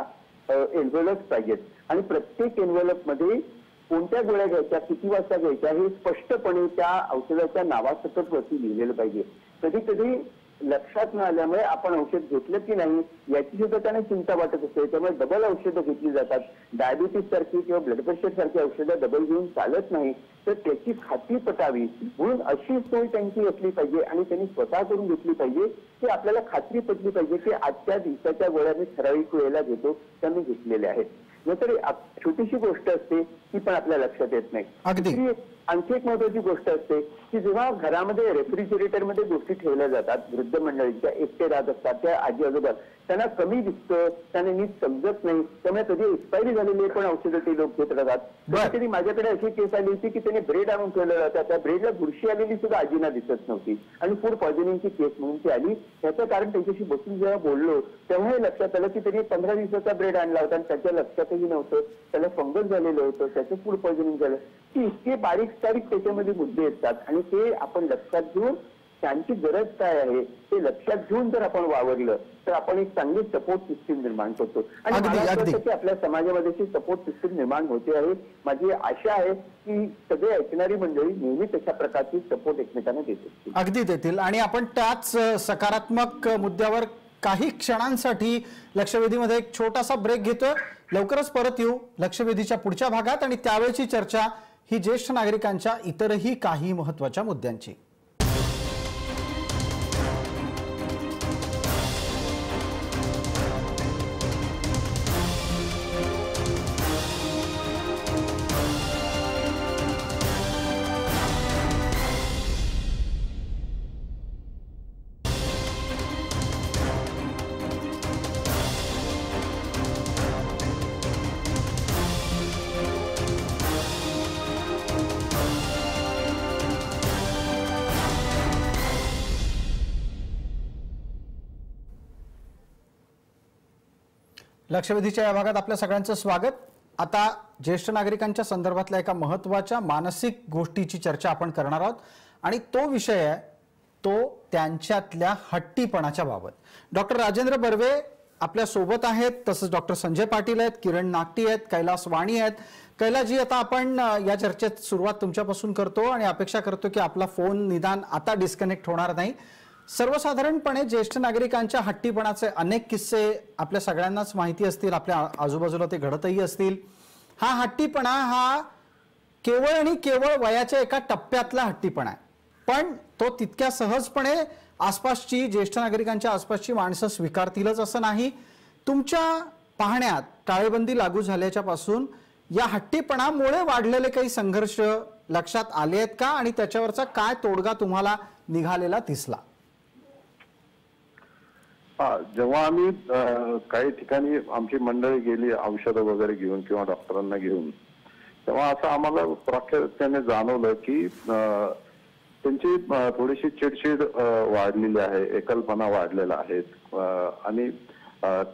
एन्व्हलप्स पाहिजेत आणि प्रत्येक एन्व्हलप मध्ये कोणत्या गोळ्या घ्यायच्या, किती वाजता घ्यायच्या हे स्पष्टपणे त्या औषधाच्या नावासकट वरती लिहिलेलं पाहिजे. कधी कधी लक्षात न आल्यामुळे आपण औषध घेतलं की नाही याची सुद्धा त्यांना चिंता वाटत असते. त्यामुळे डबल औषधं घेतली जातात. डायबिटीस सारखी किंवा ब्लड प्रेशर सारखी औषधं डबल घेऊन चालत नाही. तर त्याची खात्री पटावी म्हणून अशी सोय त्यांची असली पाहिजे आणि त्यांनी स्वतः करून घेतली पाहिजे की आपल्याला खात्री पटली पाहिजे की आजच्या दिवसाच्या गोळ्या मी ठराविक वेळेला घेतो त्या मी घेतलेल्या आहेत. नंतर छोटीशी गोष्ट असते ती पण आपल्या लक्षात येत नाही. आणखी एक महत्वाची गोष्ट असते की जेव्हा घरामध्ये रेफ्रिजरेटरमध्ये गोष्टी ठेवल्या जातात वृद्ध मंडळीच्या, एकटे राहत असतात, त्या आजी आजोबा त्यांना कमी दिसतं, त्यांना नीट समजत नाही. त्यामुळे कधी एक्सपायरी झालेली पण औषधं ते लोक घेत राहतात. कधी माझ्याकडे अशी केस आली होती की त्यांनी ब्रेड आणून ठेवलं जातं, त्या ब्रेडला बुरशी आलेली सुद्धा आजींना दिसत नव्हती आणि फूड पॉइझनिंगची केस म्हणून ती आली. त्याचं कारण त्यांच्याशी बसून जेव्हा बोललो तेव्हा हे लक्षात आलं की त्यांनी 15 दिवसाचा ब्रेड आणला होता आणि त्याच्या लक्षातही नव्हतं, त्याला फंगस झालेलं होतं, त्याचं फूड पॉइझनिंग झालं. की इतके बारीक सारीक त्याच्यामध्ये मुद्दे येतात आणि ते आपण लक्षात घेऊन त्यांची गरज काय आहे ते लक्षात घेऊन जर आपण वावरलं तर आपण एक चांगली सपोर्ट सिस्टीम निर्माण करतो आणि मला वाटतं की आपल्या समाजामध्ये सपोर्ट सिस्टीम निर्माण होते आहे. माझी आशा आहे की सगळे ऐकणारी मंडळी नेहमी तशा प्रकारची सपोर्ट एकमेकांना देत असतील. अगदी देतील आणि आपण त्याच सकारात्मक मुद्द्यावर काही क्षणांसाठी लक्षवेधीमध्ये एक छोटासा ब्रेक घेतोय. लवकरच परत येऊ लक्षवेधीच्या पुढच्या भागात आणि त्यावेळची चर्चा ही ज्येष्ठ नागरिकांच्या इतरही काही महत्त्वाच्या मुद्द्यांची. लक्षवेधीच्या या भागात आपल्या सगळ्यांचं स्वागत. आता ज्येष्ठ नागरिकांच्या संदर्भातल्या एका महत्त्वाच्या मानसिक गोष्टीची चर्चा आपण करणार आहोत आणि तो विषय आहे तो त्यांच्यातल्या हट्टीपणाच्या बाबत. डॉक्टर राजेंद्र बर्वे आपल्या सोबत आहेत, तसंच डॉक्टर संजय पाटील आहेत, किरण नागटी आहेत, कैलास वाणी आहेत. कैलासजी, आता आपण या चर्चेत सुरुवात तुमच्यापासून करतो आणि अपेक्षा करतो की आपला फोन निदान आता डिस्कनेक्ट होणार नाही. सर्वसाधारणपणे ज्येष्ठ नागरिकांच्या हट्टीपणाचे अनेक किस्से आपल्या सगळ्यांनाच माहिती असतील, आपल्या आजूबाजूला ते घडतही असतील. हा हट्टीपणा हा केवळ आणि केवळ वयाच्या एका टप्प्यातला हट्टीपणा आहे, पण तो तितक्या सहजपणे आसपासची ज्येष्ठ नागरिकांच्या आसपासची माणसं स्वीकारतीलच असं नाही. तुमच्या पाहण्यात टाळेबंदी लागू झाल्याच्या पासून या हट्टीपणामुळे वाढलेले काही संघर्ष लक्षात आले आहेत का आणि त्याच्यावरचा काय तोडगा तुम्हाला निघालेला दिसला? जेव्हा आम्ही काही ठिकाणी आमची मंडळी गेली औषधं वगैरे घेऊन किंवा डॉक्टरांना घेऊन, तेव्हा असं आम्हाला प्रामुख्याने जाणवलं की त्यांची थोडीशी चिडचिड वाढलेली आहे, एकलपणा वाढलेला आहे आणि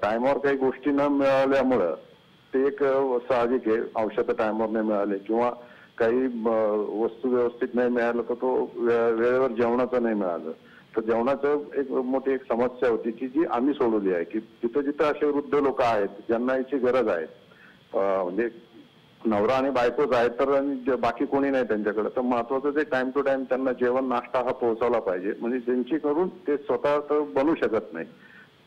टाइमवर काही गोष्टी न मिळाल्यामुळं ते एक साहजिक आहे. औषधं टाइमवर नाही मिळाले किंवा काही वस्तू व्यवस्थित नाही मिळालं तर तो वेळेवर जेवणाचं नाही मिळालं तर जेवणाचं एक मोठी एक समस्या होती की जी आम्ही सोडवली आहे की जिथं जिथं असे वृद्ध लोक आहेत ज्यांना याची गरज आहे, म्हणजे नवरा आणि बायकोच आहेत तर बाकी कोणी नाही त्यांच्याकडे, तर महत्वाचं ते टाइम टू टाइम त्यांना जेवण नाश्ता हा पोहोचवला पाहिजे. म्हणजे ज्यांची करून ते स्वतः तर बनू शकत नाही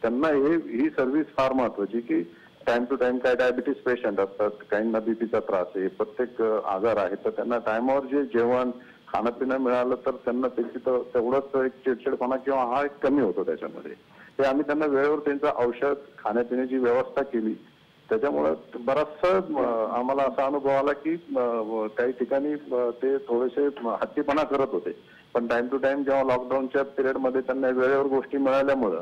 त्यांना ही सर्व्हिस फार महत्वाची की टाइम टू टाइम काय डायबिटीस पेशंट असतात, काहींना बीपीचा त्रास आहे, प्रत्येक आजार आहे, तर त्यांना टाइमवर जे जेवण खाणं पिणं मिळालं तर त्यांना त्याची तेवढंच एक चिडचिडपणा किंवा हा एक कमी होतो त्याच्यामध्ये. ते आम्ही त्यांना वेळेवर त्यांचं औषध खाण्यापिण्याची व्यवस्था केली, त्याच्यामुळं बराचसा आम्हाला असा अनुभव आला की काही ठिकाणी ते थोडेसे हट्टीपणा करत होते, पण टाइम टू टाइम जेव्हा लॉकडाऊनच्या पिरियडमध्ये त्यांना वेळेवर गोष्टी मिळाल्यामुळं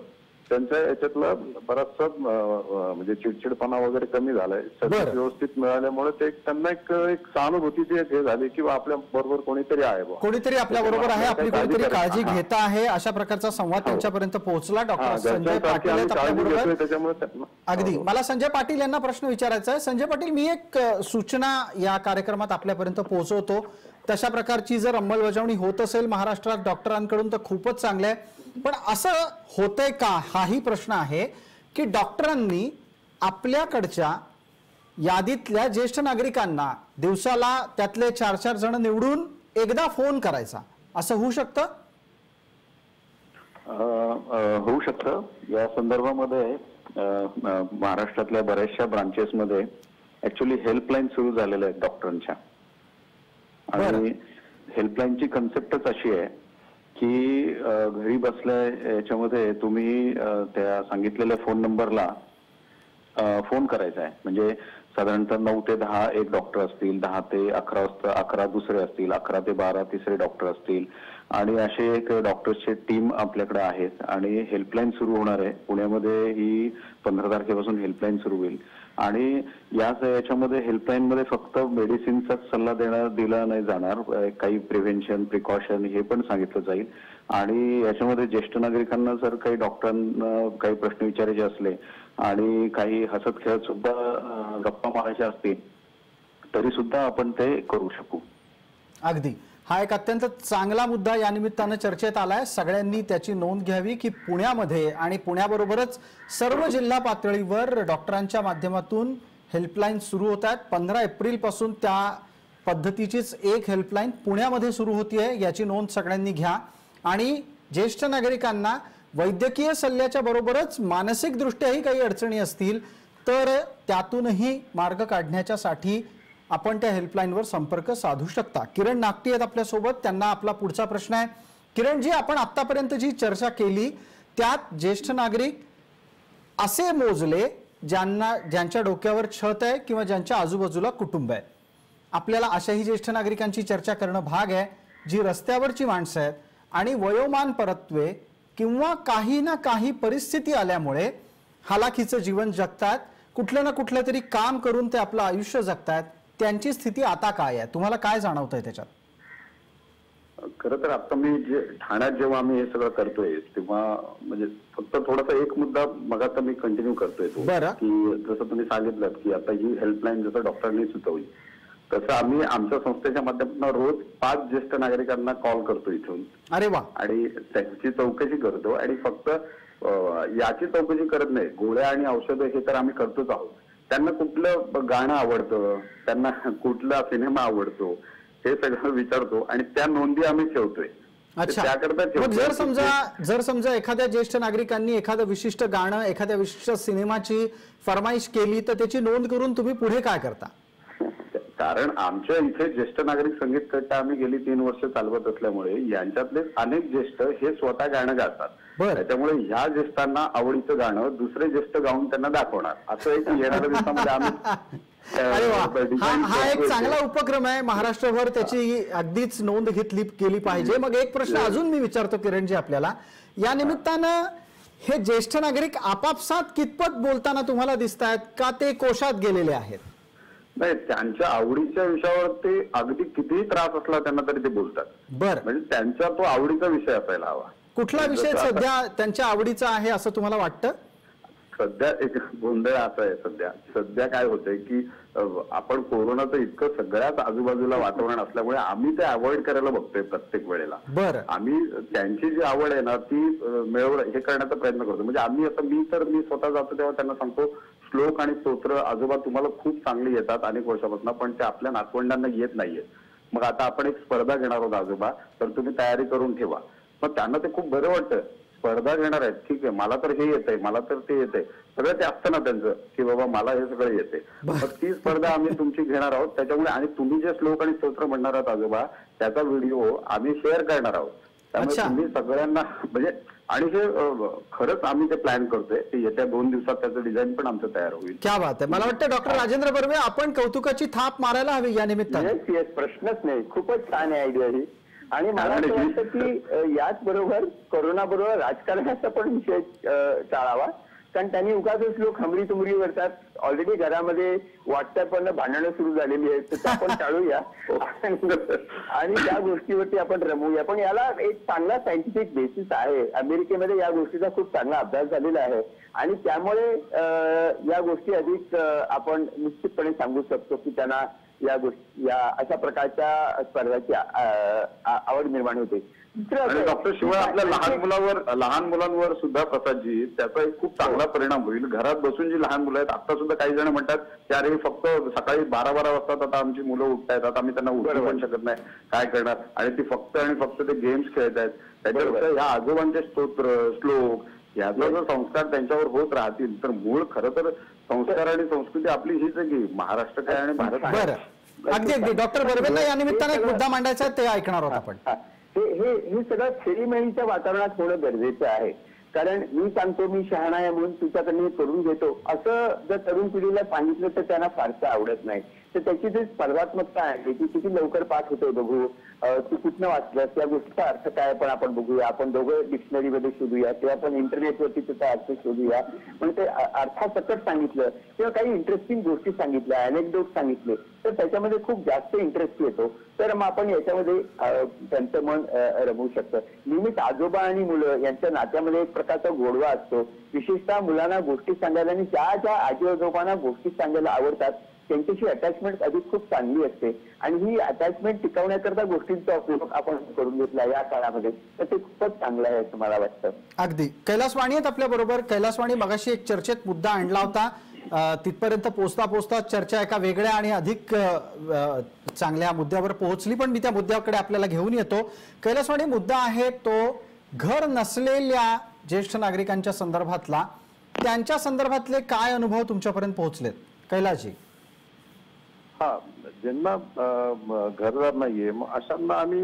त्यांच्या याच्यातला बराचसा म्हणजे चिडचिडपणा वगैरे कमी झालाय. सगळं बरं. व्यवस्थित मिळाल्यामुळे ते त्यांना एक सहानुभूतीची हे झाली की आपल्या बरोबर कोणीतरी आहे बुवा. कोणीतरी आपल्या बरोबर आहे, आपली कोणीतरी काळजी हा. घेत आहे, अशा प्रकारचा संवाद त्यांच्यापर्यंत पोहोचला. डॉक्टर हा, संजय घरच्यांसारखी पाटील आहेत आम्ही काळजी आपल्याबरोबर. घेतोय, त्याच्यामुळे त्यांना- अगदी. मला संजय पाटील यांना प्रश्न विचारायचा आहे. संजय पाटील, मी एक सूचना या कार्यक्रमात आपल्यापर्यंत पोहोचवतो. तशा प्रकारची जर अंमलबजावणी होत असेल महाराष्ट्रात डॉक्टरांकडून तर खूपच चांगलं आहे. पण असं होतंय का, हाही प्रश्न आहे की डॉक्टरांनी आपल्याकडच्या यादीतल्या ज्येष्ठ नागरिकांना दिवसाला त्यातले 4-4 जण निवडून एकदा फोन करायचा, असं होऊ शकतं? होऊ शकतं. या संदर्भामध्ये महाराष्ट्रातल्या बऱ्याचशा ब्रांचेसमध्ये ऍक्च्युली हेल्पलाईन सुरू झालेल्या आहेत डॉक्टरांच्या. आणि हेल्पलाईनची कन्सेप्टच अशी आहे की घरी बसल्या याच्यामध्ये तुम्ही त्या सांगितलेल्या फोन नंबरला फोन करायचा आहे. म्हणजे साधारणतः 9 ते 10 एक डॉक्टर असतील, 10 ते 11 वाजता 11 दुसरे असतील, 11 ते 12 तिसरे डॉक्टर असतील आणि असे एक डॉक्टर्सचे टीम आपल्याकडे आहेत. आणि हेल्पलाईन सुरू होणार आहे पुण्यामध्ये. ही 15 तारखेपासून हेल्पलाईन सुरू होईल. आणि याच्यामध्ये हेल्पलाईन मध्ये फक्त मेडिसिनचाच सल्ला दिला नाही जाणार, काही प्रिव्हेन्शन प्रिकॉशन हे पण सांगितलं जाईल. आणि याच्यामध्ये ज्येष्ठ नागरिकांना जर काही डॉक्टरांना काही प्रश्न विचारायचे असले आणि काही हसत खेळत सुद्धा गप्पा मारायच्या असतील तरी सुद्धा आपण ते करू शकू. अगदी. हा एक अत्यंत चांगला मुद्दा या निमित्तानं चर्चेत आलाय. सगळ्यांनी त्याची नोंद घ्यावी की पुण्यामध्ये आणि पुण्याबरोबरच सर्व जिल्हा पातळीवर डॉक्टरांच्या माध्यमातून हेल्पलाईन सुरू होत आहेत. 15 एप्रिल पासून त्या पद्धतीचीच एक हेल्पलाईन पुण्यामध्ये सुरू होतीये, याची नोंद सगळ्यांनी घ्या. आणि ज्येष्ठ नागरिकांना वैद्यकीय सल्ल्याच्या बरोबरच मानसिक दृष्ट्याही काही अडचणी असतील तर त्यातूनही मार्ग काढण्याच्यासाठी आपण त्या हेल्पलाईनवर संपर्क साधू शकता. किरण नागटी आहेत आपल्यासोबत, त्यांना आपला पुढचा प्रश्न आहे. किरणजी, आपण आतापर्यंत जी चर्चा केली त्यात ज्येष्ठ नागरिक असे मोजले ज्यांच्या डोक्यावर छत आहे किंवा ज्यांच्या आजूबाजूला कुटुंब आहे. आपल्याला अशाही ज्येष्ठ नागरिकांची चर्चा करणं भाग आहे जी रस्त्यावरची माणसं आहेत आणि वयोमान परत्वे किंवा काही ना काही परिस्थिती आल्यामुळे हालाखीचं जीवन जगतात, कुठलं ना कुठलं तरी काम करून ते आपलं आयुष्य जगतात. त्यांची स्थिती आता काय आहे, तुम्हाला काय जाणवतंय त्याच्यात? खरं तर आता मी ठाण्यात जेव्हा आम्ही हे सगळं करतोय तेव्हा म्हणजे फक्त थोडासा एक मुद्दा मग आता मी कंटिन्यू करतोय तो, की जसं तुम्ही सांगितलं की आता ही हेल्पलाईन जसं डॉक्टरांनी सुचवली तसं आम्ही आमच्या संस्थेच्या माध्यमातून रोज 5 ज्येष्ठ नागरिकांना कॉल करतो इथून. अरे वा. आणि त्यांची चौकशी करतो. आणि फक्त याची चौकशी करत नाही, गोळ्या आणि औषधं हे तर आम्ही करतोच आहोत. त्यांना कुठलं गाणं आवडतं, त्यांना कुठला सिनेमा आवडतो हे सगळं विचारतो आणि त्या नोंदी आम्ही ठेवतोय. अच्छा. मग जर समजा एखाद्या ज्येष्ठ नागरिकांनी एखादं विशिष्ट गाणं, एखाद्या विशिष्ट सिनेमाची फरमाईश केली तर त्याची नोंद करून तुम्ही पुढे काय करता? कारण आमच्या इथे ज्येष्ठ नागरिक संगीत कट्टा आम्ही गेली 3 वर्ष चालवत असल्यामुळे यांच्यातले अनेक ज्येष्ठ हे स्वतः गाणं गातात. त्याच्यामुळे ह्या ज्येष्ठांना आवडीचं गाणं दुसरे ज्येष्ठ गाऊन त्यांना दाखवणार, असं एक येणाऱ्या दिवसामध्ये आम्ही हा एक चांगला उपक्रम आहे. महाराष्ट्रभर त्याची अगदीच नोंद केली पाहिजे. मग एक प्रश्न अजून मी विचारतो किरणजी आपल्याला, या निमित्तानं हे ज्येष्ठ नागरिक आपापसात कितपत बोलताना तुम्हाला दिसत आहेत का ते कोशात गेलेले आहेत? नाही, त्यांच्या आवडीच्या विषयावर ते अगदी कितीही त्रास असला त्यांना तरी ते बोलतात. बरं. म्हणजे त्यांचा तो आवडीचा विषय असायला हवा. कुठला विषय सध्या त्यांच्या आवडीचा आहे असं तुम्हाला वाटतं? सध्या एक गोंधळ असा आहे. सध्या काय होतंय की आपण कोरोनाचं इतकं सगळ्यात आजूबाजूला वातावरण असल्यामुळे आम्ही ते अवॉइड करायला बघतोय प्रत्येक वेळेला. बरं. आम्ही त्यांची जी आवड आहे ना ती हे करण्याचा प्रयत्न करतो. म्हणजे आम्ही आता मी स्वतः जातो तेव्हा त्यांना सांगतो श्लोक आणि स्तोत्र आजोबा तुम्हाला खूप चांगली येतात अनेक वर्षापासून, पण ते आपल्या नातवंडांना येत नाहीये. मग आता आपण एक स्पर्धा घेणार आहोत आजोबा, तर तुम्ही तयारी करून ठेवा. मग त्यांना ते खूप बरं वाटतं. स्पर्धा घेणार आहेत, ठीक आहे, मला तर हे येतंय, मला तर ते येतंय, सगळं ते असतं ना त्यांचं की बाबा मला हे सगळं येते. मग ती स्पर्धा आम्ही तुमची घेणार आहोत. त्याच्यामुळे आणि तुम्ही जे श्लोक आणि स्तोत्र म्हणणार आहात आजोबा त्याचा व्हिडिओ आम्ही शेअर करणार आहोत. त्यामुळे तुम्ही सगळ्यांना म्हणजे आणि हे खरंच आम्ही ते प्लॅन करतोय. ते येत्या 2 दिवसात त्याचं डिझाईन पण आमचं तयार होईल. क्या बात आहे. मला वाटतं डॉक्टर राजेंद्र बर्वे आपण कौतुकाची थाप मारायला हवी या निमित्ताने. येस, प्रश्नच नाही. खूपच छान आहे आयडिया ही. आणि मला असं वाटतं की याच बरोबर कोरोना बरोबर राजकारणाचा पण विषय टाळावा, कारण त्यांनी उगाचच लोक हमरी तुमरी करतात. ऑलरेडी घरामध्ये व्हॉट्सअपवरनं भांडणं सुरू झालेली आहेत, तर आपण टाळूया आणि त्या गोष्टीवरती आपण रमूया. पण याला एक चांगला सायंटिफिक बेसिस आहे. अमेरिकेमध्ये या गोष्टीचा खूप चांगला अभ्यास झालेला आहे आणि त्यामुळे या गोष्टी अधिक आपण निश्चितपणे सांगू शकतो की त्यांना या अशा प्रकारच्या स्पर्धाची आवड निर्माण होते. आणि डॉक्टर, शिवाय आपल्या लहान मुलांवर सुद्धा प्रसादजी त्याचा एक खूप चांगला परिणाम होईल. घरात बसून जी लहान मुलं आहेत, आता सुद्धा काही जण म्हणतात की अरे फक्त सकाळी 12 वाजता आता आमची मुलं उठतायत, आता आम्ही त्यांना उठवू पण शकत नाही, काय करणार, आणि ती फक्त ते गेम्स खेळत आहेत. त्याच्यावर ह्या आजोबांचे स्तोत्र श्लोक याचा जर संस्कार त्यांच्यावर होत राहतील तर मूळ खरं तर संस्कार आणि संस्कृती आपली हीच आहे की महाराष्ट्र काय आणि भारत काय. बरं, अगदी डॉक्टर बरोबर या निमित्ताने एक मुद्दा मांडायचा ते ऐकणार आहोत आपण. हे सगळं सेरिमनीच्या वातावरणात होणं गरजेचं आहे. कारण मी सांगतो मी शहाणा आहे म्हणून तुझ्याकडनं करून घेतो असं जर तरुण पिढीला सांगितलं तर त्यांना फारसं आवडत नाही. तर त्याची जी स्पर्धात्मकता आहे ती किती लवकर पाठ होते बघू, तू कुठनं वाचलंस, या गोष्टीचा अर्थ काय पण आपण बघूया, आपण दोघं डिक्शनरीमध्ये शोधूया किंवा आपण इंटरनेटवरती त्याचा अर्थ शोधूया. पण ते अर्थासकट सांगितलं किंवा काही इंटरेस्टिंग गोष्टी सांगितल्या, अनेक्डोट सांगितले तर त्याच्यामध्ये खूप जास्त इंटरेस्ट येतो. तर मग आपण याच्यामध्ये त्यांचं मन रमवू शकतं. नेहमीच आजोबा आणि मुलं यांच्या नात्यामध्ये एक प्रकारचा गोडवा असतो. विशेषतः मुलांना गोष्टी सांगायला आणि ज्या आजी आजोबांना गोष्टी सांगायला आवडतात त्यांच्याशी अटॅचमेंट अधिक खूप चांगली असते आणि ही अटॅचमेंट टिकवण्याकरता गोष्टींचा उपयोग आपण करून घेतला या काळामध्ये, तर ते खूपच चांगलं आहे असं मला वाटतं. अगदी. कैलासवाणी आहेत आपल्या बरोबर. कैलासवाणी, मगाशी एक चर्चेत मुद्दा आणला होता, तिथपर्यंत पोहोचता चर्चा एका वेगळ्या आणि अधिक चांगल्या मुद्द्यावर पोहोचली, पण मी त्या मुद्द्याकडे आपल्याला घेऊन येतो. कैलासवाणी, मुद्दा आहे तो घर नसलेल्या ज्येष्ठ नागरिकांच्या संदर्भातला. त्यांच्या संदर्भातले काय अनुभव तुमच्यापर्यंत पोहोचलेत कैलासजी? हा, ज्यांना घरदार नाहीये मग अशांना आम्ही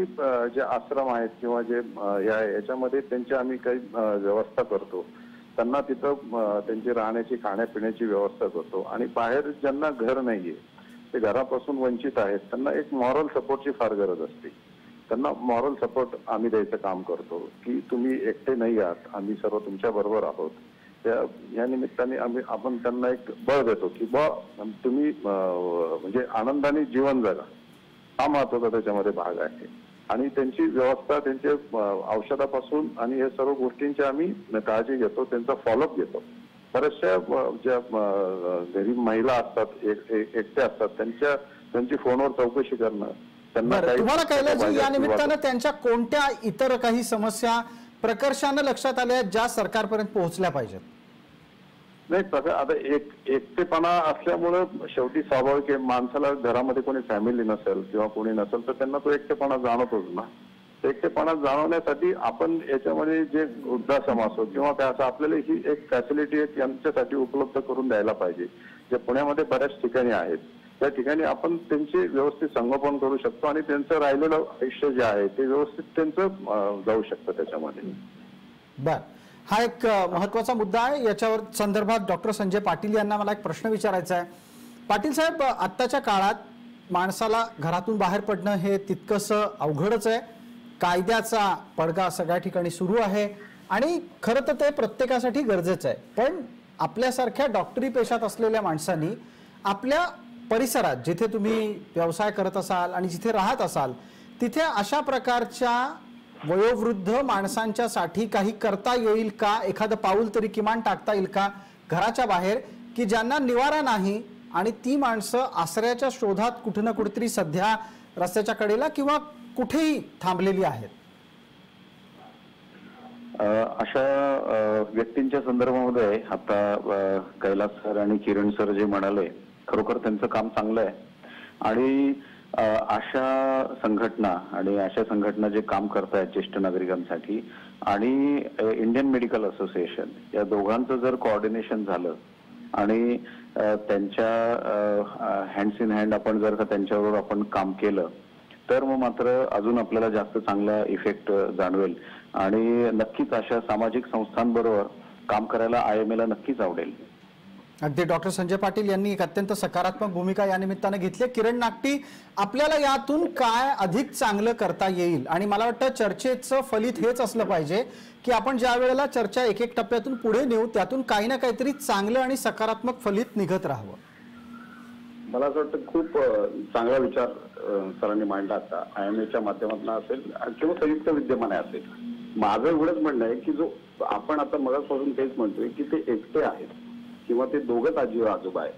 जे आश्रम आहेत किंवा जे याच्यामध्ये त्यांची आम्ही काही व्यवस्था करतो. त्यांना तिथं त्यांची राहण्याची खाण्यापिण्याची व्यवस्था करतो. आणि बाहेर ज्यांना घर नाहीये, ते घरापासून वंचित आहेत, त्यांना एक मॉरल सपोर्टची फार गरज असते. त्यांना मॉरल सपोर्ट आम्ही द्यायचं काम करतो की तुम्ही एकटे नाही आहात, आम्ही सर्व तुमच्या बरोबर आहोत. या निमित्ताने आपण त्यांना एक बळ देतो की तुम्ही म्हणजे आनंदाने जीवन जगा, हा महत्वाचा त्याच्यामध्ये भाग आहे. आणि त्यांची व्यवस्था, त्यांचे औषधापासून आणि हे सर्व गोष्टींची आम्ही काळजी घेतो, त्यांचा फॉलोअप घेतो. बऱ्याचशा ज्या गरीब महिला असतात, एकट्या असतात, त्यांची फोनवर चौकशी करणं, त्यांना तुम्हाला कैलासजी या निमित्तानं त्यांच्या कोणत्या इतर काही समस्या प्रकर्षानं लक्षात आल्या ज्या सरकारपर्यंत पोहोचल्या पाहिजेत? नाही, आता एकटेपणा असल्यामुळं शेवटी स्वाभाविक आहे, माणसाला घरामध्ये कोणी फॅमिली नसेल किंवा कोणी नसेल तर त्यांना तो एकटेपणा जाणवतोच ना. एकटेपणा जाणवण्यासाठी आपण याच्यामध्ये जे वृद्धाश्रम असो किंवा काय असं आपल्याला ही एक फॅसिलिटी यांच्यासाठी उपलब्ध करून द्यायला पाहिजे. जे पुण्यामध्ये बऱ्याच ठिकाणी आहेत, त्या ठिकाणी आपण त्यांचे व्यवस्थित संगोपन करू शकतो आणि त्यांचं राहिलेलं आयुष्य जे आहे ते व्यवस्थित त्यांचं जाऊ शकतं त्याच्यामध्ये. बर, हा एक महत्वाचा मुद्दा आहे. याच्यावर संदर्भात डॉक्टर संजय पाटील यांना मला एक प्रश्न विचारायचा आहे. पाटील साहेब, आत्ताच्या काळात माणसाला घरातून बाहेर पडणं हे तितकंसं अवघडच आहे. कायद्याचा पडगा सगळ्या ठिकाणी सुरू आहे आणि खरं तर ते प्रत्येकासाठी गरजेचं आहे. पण आपल्यासारख्या डॉक्टरी पेशात असलेल्या माणसांनी आपल्या परिसरात जिथे तुम्ही व्यवसाय करत असाल आणि जिथे राहत असाल तिथे अशा प्रकारच्या वयोवृद्ध माणसांच्या साठी काही करता येईल का? एखादं पाऊल तरी किमान टाकता येईल का घराच्या बाहेर, की ज्यांना निवारा नाही आणि ती माणसं आश्रयाच्या शोधात कुठे ना कुठेतरी सध्या रस्त्याच्या कडेला किंवा कुठेही थांबलेली आहेत? अशा व्यक्तींच्या संदर्भामध्ये आता कैलास सर आणि किरण सर जे म्हणाले, खरोखर त्यांचं काम चांगलं आहे. आणि अशा संघटना आणि अशा संघटना जे काम करतायत ज्येष्ठ नागरिकांसाठी आणि इंडियन मेडिकल असोसिएशन, या दोघांचं जर कोऑर्डिनेशन झालं आणि त्यांच्या हँड्स इन हँड आपण जर का त्यांच्यावर आपण काम केलं तर मग मात्र अजून आपल्याला जास्त चांगला इफेक्ट जाणवेल. आणि नक्कीच अशा सामाजिक संस्थांबरोबर काम करायला IMA ला नक्कीच आवडेल. अगदी डॉक्टर संजय पाटील यांनी एक अत्यंत सकारात्मक भूमिका या निमित्तानं घेतली. किरण नागटी, आपल्याला यातून काय अधिक चांगलं करता येईल? आणि मला वाटतं चर्चेचं फलित हेच असलं पाहिजे की आपण ज्या वेळेला चर्चा एक एक टप्प्यातून पुढे नेऊ त्यातून काही ना काहीतरी चांगलं आणि सकारात्मक फलित निघत राहावं. मला असं वाटतं खूप चांगला विचार सरांनी मांडला आता. IMAच्या माध्यमातून असेल किंवा संयुक्त विद्यमाने असेल. माझं एवढंच म्हणणं आहे की जो आपण आता मगापासून तेच म्हणतोय की ते एकटे आहेत किंवा ते दोघंच आजी आजोबा आहे,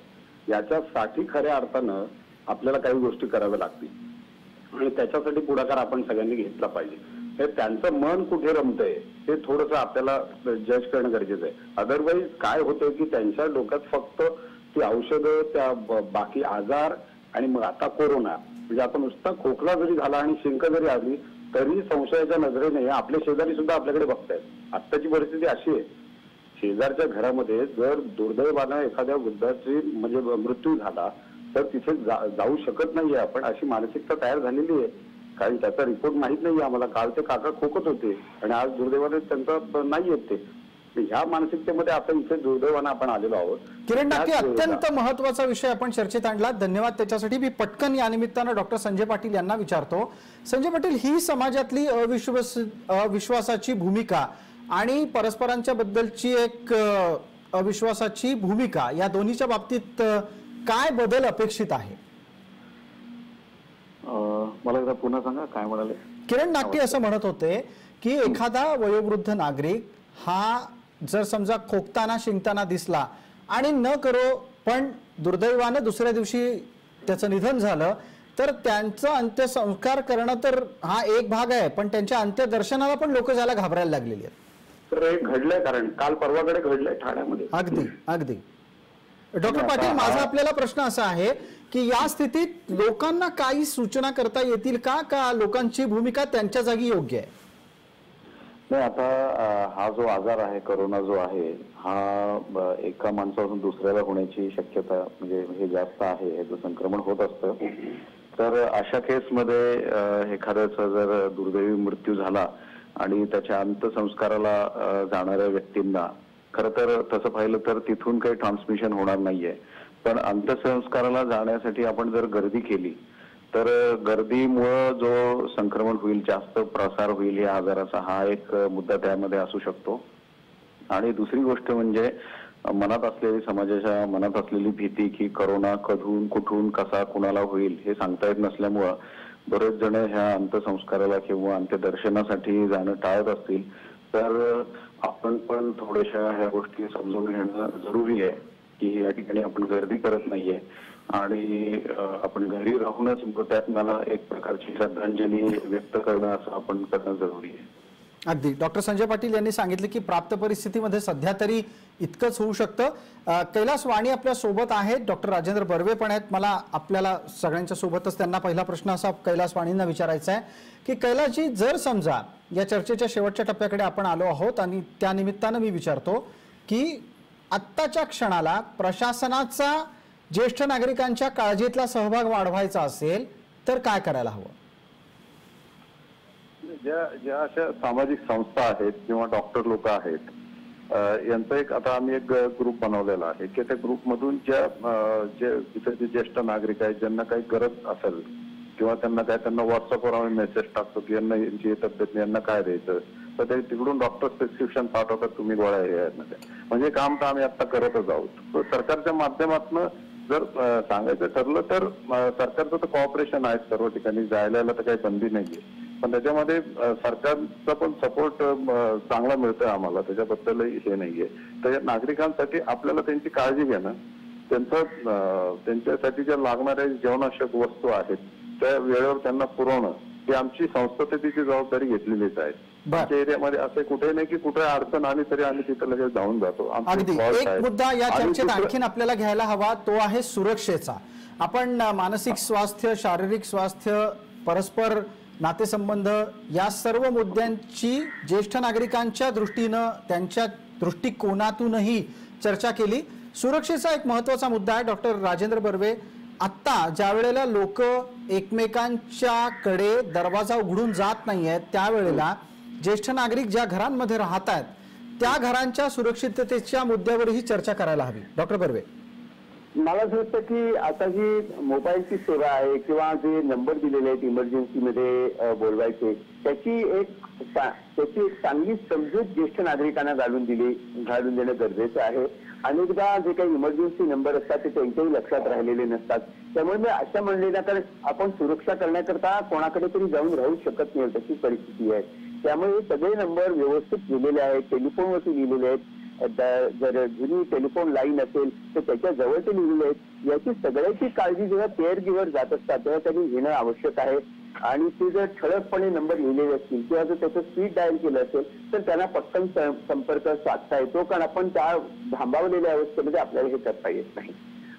याच्यासाठी खऱ्या अर्थानं आपल्याला काही गोष्टी कराव्या लागतील आणि त्याच्यासाठी पुढाकार आपण सगळ्यांनी घेतला पाहिजे. हे त्यांचं मन कुठे रमतंय हे थोडंसं आपल्याला जज करणं गरजेचं आहे. अदरवाईज काय होतंय की त्यांच्या डोक्यात फक्त ती औषधं, त्या बाकी आजार आणि मग आता कोरोना, म्हणजे आता नुसता खोकला जरी झाला आणि शिंक जरी आली तरी संशयाच्या नजरेने आपले शेजारी सुद्धा आपल्याकडे बघतायत. आत्ताची परिस्थिती अशी आहे, शेजारच्या घरामध्ये जर दुर्दैवानं एखाद्या वृद्धाची म्हणजे मृत्यू झाला तर तिथे जाऊ शकत नाहीये आपण, अशी मानसिकता तयार झालेली आहे. कारण त्याचा रिपोर्ट माहित नाहीये आम्हाला. काल ते काका खोकत होते आणि आज दुर्दैवाने त्यांचा नाही येत ते. ह्या मानसिकतेमध्ये आता इथे दुर्दैवानं आपण आलेलो आहोत. किरण नागटे, अत्यंत महत्वाचा विषय आपण चर्चेत आणला, धन्यवाद त्याच्यासाठी. मी पटकन या निमित्तानं डॉक्टर संजय पाटील यांना विचारतो. संजय पाटील, ही समाजातली अविश्वासाची भूमिका आणि परस्परांच्या बद्दलची एक अविश्वासाची भूमिका, या दोन्हीच्या बाबतीत काय बदल अपेक्षित आहे? मला एकदा पुन्हा सांगा, काय म्हणाले? किरण नागटे असं म्हणत होते की एखादा वयोवृद्ध नागरिक हा जर समजा खोकताना शिंकताना दिसला आणि न करो पण दुर्दैवानं दुसऱ्या दिवशी त्याचं निधन झालं तर त्यांचं अंत्यसंस्कार करणं तर हा एक भाग आहे, पण त्यांच्या अंत्यदर्शनाला पण लोक जायला घाबरायला लागलेली आहेत. तर हे घडलंय, कारण काल परवाकडे घडलंय ठाण्यामध्ये. अगदी अगदी. डॉक्टर पाटील, माझा आपल्याला प्रश्न असा आहे की या स्थितीत लोकांना काही सूचना करता येतील का लोकांची भूमिका त्यांच्या जागी योग्य आहे? नाही, आता हा जो आजार आहे, कोरोना जो आहे, हा एका माणसापासून दुसऱ्याला होण्याची शक्यता म्हणजे हे जास्त आहे. ह्याचं संक्रमण होत असतं. तर अशा केसमध्ये एखाद्याचा जर दुर्दैवी मृत्यू झाला आणि त्याच्या अंत्यसंस्काराला जाणाऱ्या व्यक्तींना खरं तर तसं पाहिलं तर तिथून काही ट्रान्समिशन होणार नाहीये. पण अंत्यसंस्काराला जाण्यासाठी आपण जर गर्दी केली तर गर्दीमुळं जो संक्रमण होईल, जास्त प्रसार होईल या आजाराचा, हा एक मुद्दा त्यामध्ये असू शकतो. आणि दुसरी गोष्ट म्हणजे मनात असलेली, समाजाच्या मनात असलेली भीती की करोना कधून कुठून कसा कुणाला होईल हे सांगता येत नसल्यामुळं बरेच जण ह्या अंत्यसंस्काराला किंवा अंत्यदर्शनासाठी जाणं टाळत असतील. तर आपण पण थोड्याशा ह्या गोष्टी समजून घेणं जरुरी आहे की या ठिकाणी आपण गर्दी करत नाहीये आणि आपण घरी राहूनच त्यात मला एक प्रकारची श्रद्धांजली व्यक्त करणं असं आपण करणं जरुरी आहे. अगदी. डॉक्टर संजय पाटील यांनी सांगितलं की प्राप्त परिस्थितीमध्ये सध्या तरी इतकंच होऊ शकतं. कैलास वाणी आपल्या सोबत आहेत, डॉक्टर राजेंद्र बर्वे पण आहेत. मला आपल्याला सगळ्यांच्या सोबतच त्यांना पहिला प्रश्न असा कैलास वाणींना विचारायचा आहे की कैलासजी, जर समजा या चर्चेच्या शेवटच्या टप्प्याकडे आपण आलो आहोत आणि त्या निमित्तानं मी विचारतो की आत्ताच्या क्षणाला प्रशासनाचा ज्येष्ठ नागरिकांच्या काळजीतला सहभाग वाढवायचा असेल तर काय करायला हवं? ज्या अशा सामाजिक संस्था आहेत किंवा डॉक्टर लोक आहेत, यांचा एक आता आम्ही एक ग्रुप बनवलेला आहे की त्या ग्रुपमधून जे ज्येष्ठ नागरिक आहेत, ज्यांना काही गरज असेल किंवा त्यांना व्हॉट्सअपवर आम्ही मेसेज टाकतो की यांना यांची तब्येत, यांना काय द्यायचं, तर ते तिकडून डॉक्टर प्रिस्क्रिप्शन पाठवतात, तुम्ही गोळ्या एरियामध्ये. म्हणजे काम तर आम्ही आता करतच आहोत. सरकारच्या माध्यमातून जर सांगायचं ठरलं तर सरकारचं तर कॉपरेशन आहे सर्व ठिकाणी, जायला तर काही बंदी नाहीये. पण त्याच्यामध्ये सरकारचा पण सपोर्ट चांगला मिळतोय आम्हाला, त्याच्याबद्दलही हे नाहीये. तर नागरिकांसाठी आपल्याला त्यांची काळजी घेणं, त्यांच्यासाठी ज्या लागणाऱ्या जीवनावश्यक वस्तू आहेत त्या वेळेवर त्यांना पुरवणं, ही आमची संस्थेची जबाबदारी घेतलेलीच आहे. आमच्या एरियामध्ये असं कुठे नाही की कुठे अडचण आली तरी आम्ही तिथं लगेच जाऊन जातो. अगदी. एक मुद्दा या चर्चेत आणखीन आपल्याला घ्यायला हवा, तो आहे सुरक्षेचा. आपण मानसिक स्वास्थ्य, शारीरिक स्वास्थ्य, परस्पर नातेसंबंध या सर्व मुद्द्यांची ज्येष्ठ नागरिकांच्या दृष्टीनं, त्यांच्या दृष्टिकोनातूनही चर्चा केली. सुरक्षेचा एक महत्वाचा मुद्दा आहे. डॉक्टर राजेंद्र बर्वे, आत्ता ज्या वेळेला लोक एकमेकांच्या कडे दरवाजा उघडून जात नाहीयेत, त्यावेळेला ज्येष्ठ नागरिक ज्या घरांमध्ये राहत आहेत त्या घरांच्या सुरक्षिततेच्या मुद्द्यावरही चर्चा करायला हवी. डॉक्टर बर्वे, मला असं वाटतं की आता जी मोबाईलची सेवा आहे किंवा जे नंबर दिलेले आहेत इमर्जन्सीमध्ये बोलवायचे, त्याची एक चांगली समजूत ज्येष्ठ नागरिकांना घालून देणं गरजेचं आहे. अनेकदा जे काही इमर्जन्सी नंबर असतात ते त्यांच्याही लक्षात राहिलेले नसतात. त्यामुळे मी अशा म्हणलेल्या आपण सुरक्षा करण्याकरता कोणाकडे तरी जाऊन राहू शकत नाही, तशी परिस्थिती आहे. त्यामुळे सगळे नंबर व्यवस्थित लिहिलेले आहेत, टेलिफोनवरती लिहिलेले आहेत. जर जुनी टेलिफोन लाईन असेल तर त्याच्या जवळ ते लिहिलेले आहेत. याची सगळ्याची काळजी जेव्हा केअर गिव्हर जात असतात तेव्हा त्यांनी घेणं आवश्यक आहे. आणि ते जर ठळकपणे नंबर लिहिलेले असतील किंवा जर त्याचं स्पीड डायल केलं असेल तर त्यांना पटकन संपर्क साधता येतो, कारण आपण त्या थांबवलेल्या अवस्थेमध्ये आपल्याला हे करता येत नाही.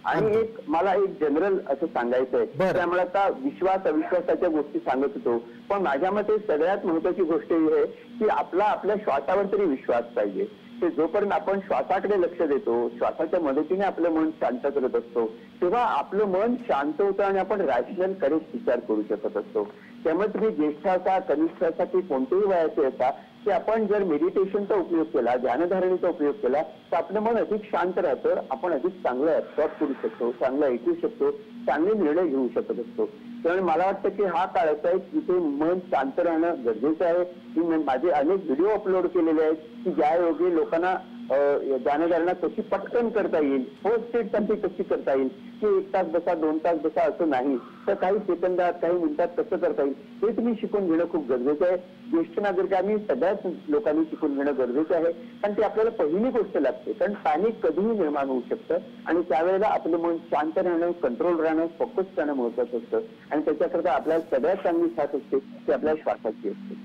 आणि मला एक जनरल असं सांगायचं आहे, त्यामुळे आता विश्वास अविश्वासाच्या गोष्टी सांगत होतो, पण माझ्या मते सगळ्यात महत्वाची गोष्ट ही आहे की आपल्या श्वासावर तरी विश्वास पाहिजे. ते जोपर्यंत आपण श्वासाकडे लक्ष देतो, श्वासाच्या मदतीने आपलं मन शांत करत असतो, तेव्हा आपलं मन शांत होतं आणि आपण रॅशनल करेक्ट विचार करू शकत असतो. त्यामुळे तुम्ही ज्येष्ठ असा, कनिष्ठ असा की कोणतेही वयाचे असा, की आपण जर मेडिटेशनचा उपयोग केला, ध्यानधारणेचा उपयोग केला तर आपलं मन अधिक शांत राहतं, आपण अधिक चांगलं ऍब्सॉर्ब करू शकतो, चांगलं ऐकू शकतो, चांगले निर्णय घेऊ शकत असतो. त्यामुळे मला वाटतं की हा काळ असा आहे की ते मन शांत राहणं गरजेचं आहे. मी माझे अनेक व्हिडिओ अपलोड केलेले आहेत की ज्या योगे लोकांना ध्यानधारणा कशी पटकन करता येईल, फर्स्ट एड साठी कशी करता येईल, की 1 तास बसा 2 तास बसा असं नाही, तर काही सेकंदात काही मिनिटात कसं करता येईल हे तुम्ही शिकून घेणं खूप गरजेचं आहे. ज्येष्ठ नागरिकांनी सगळ्याच लोकांनी शिकून घेणं गरजेचं आहे, कारण ती आपल्याला पहिली गोष्ट लागते. कारण पॅनिक कधीही निर्माण होऊ शकतं आणि त्यावेळेला आपलं मन शांत राहणं, कंट्रोल राहणं, फोकस राहणं महत्वाचं असतं. आणि त्याच्याकरता आपल्याला सगळ्यात चांगली साथ असते ती आपल्या श्वासाची असते.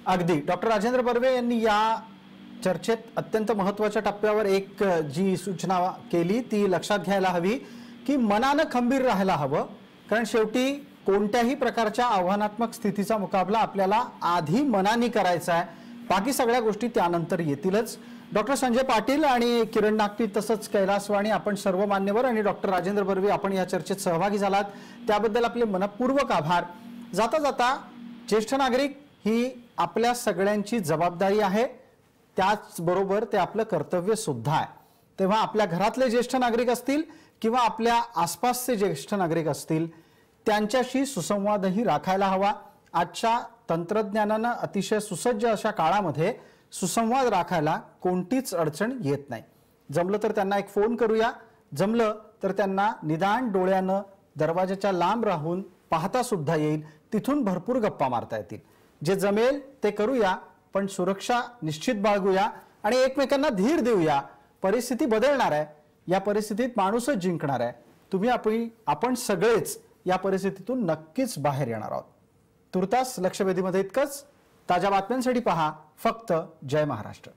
अगदी. डॉक्टर राजेंद्र बर्वे यांनी या चर्चेत अत्यंत महत्वाच्या टप्प्यावर एक जी सूचना केली ती लक्षात घ्यायला हवी की मनानं खंबीर राहायला हवं, कारण शेवटी कोणत्याही प्रकारच्या आव्हानात्मक स्थितीचा मुकाबला आपल्याला आधी मनाने करायचा आहे, बाकी सगळ्या गोष्टी त्यानंतर येतीलच. डॉक्टर संजय पाटील आणि किरण नागटी तसंच कैलास वाणी आपण सर्व मान्यवर आणि डॉक्टर राजेंद्र बर्वे आपण या चर्चेत सहभागी झालात त्याबद्दल आपले मनपूर्वक आभार. जाता जाता ज्येष्ठ नागरिक ही आपल्या सगळ्यांची जबाबदारी आहे, त्याचबरोबर ते आपलं कर्तव्य सुद्धा आहे. तेव्हा आपल्या घरातले ज्येष्ठ नागरिक असतील किंवा आपल्या आसपासचे ज्येष्ठ नागरिक असतील त्यांच्याशी सुसंवादही राखायला हवा. आजच्या तंत्रज्ञानानं अतिशय सुसज्ज अशा काळामध्ये सुसंवाद राखायला कोणतीच अडचण येत नाही. जमलं तर त्यांना एक फोन करूया, जमलं तर त्यांना निदान डोळ्यानं दरवाजाच्या लांब राहून पाहता सुद्धा येईल, तिथून भरपूर गप्पा मारता येतील. जे जमेल ते करूया, पण सुरक्षा निश्चित बाळगूया आणि एकमेकांना धीर देऊया. परिस्थिती बदलणार आहे, या परिस्थितीत माणूसच जिंकणार आहे. आपण सगळेच या परिस्थितीतून नक्कीच बाहेर येणार आहोत. तुर्तास लक्षवेधीमध्ये इतकंच. ताज्या बातम्यांसाठी पहा फक्त जय महाराष्ट्र.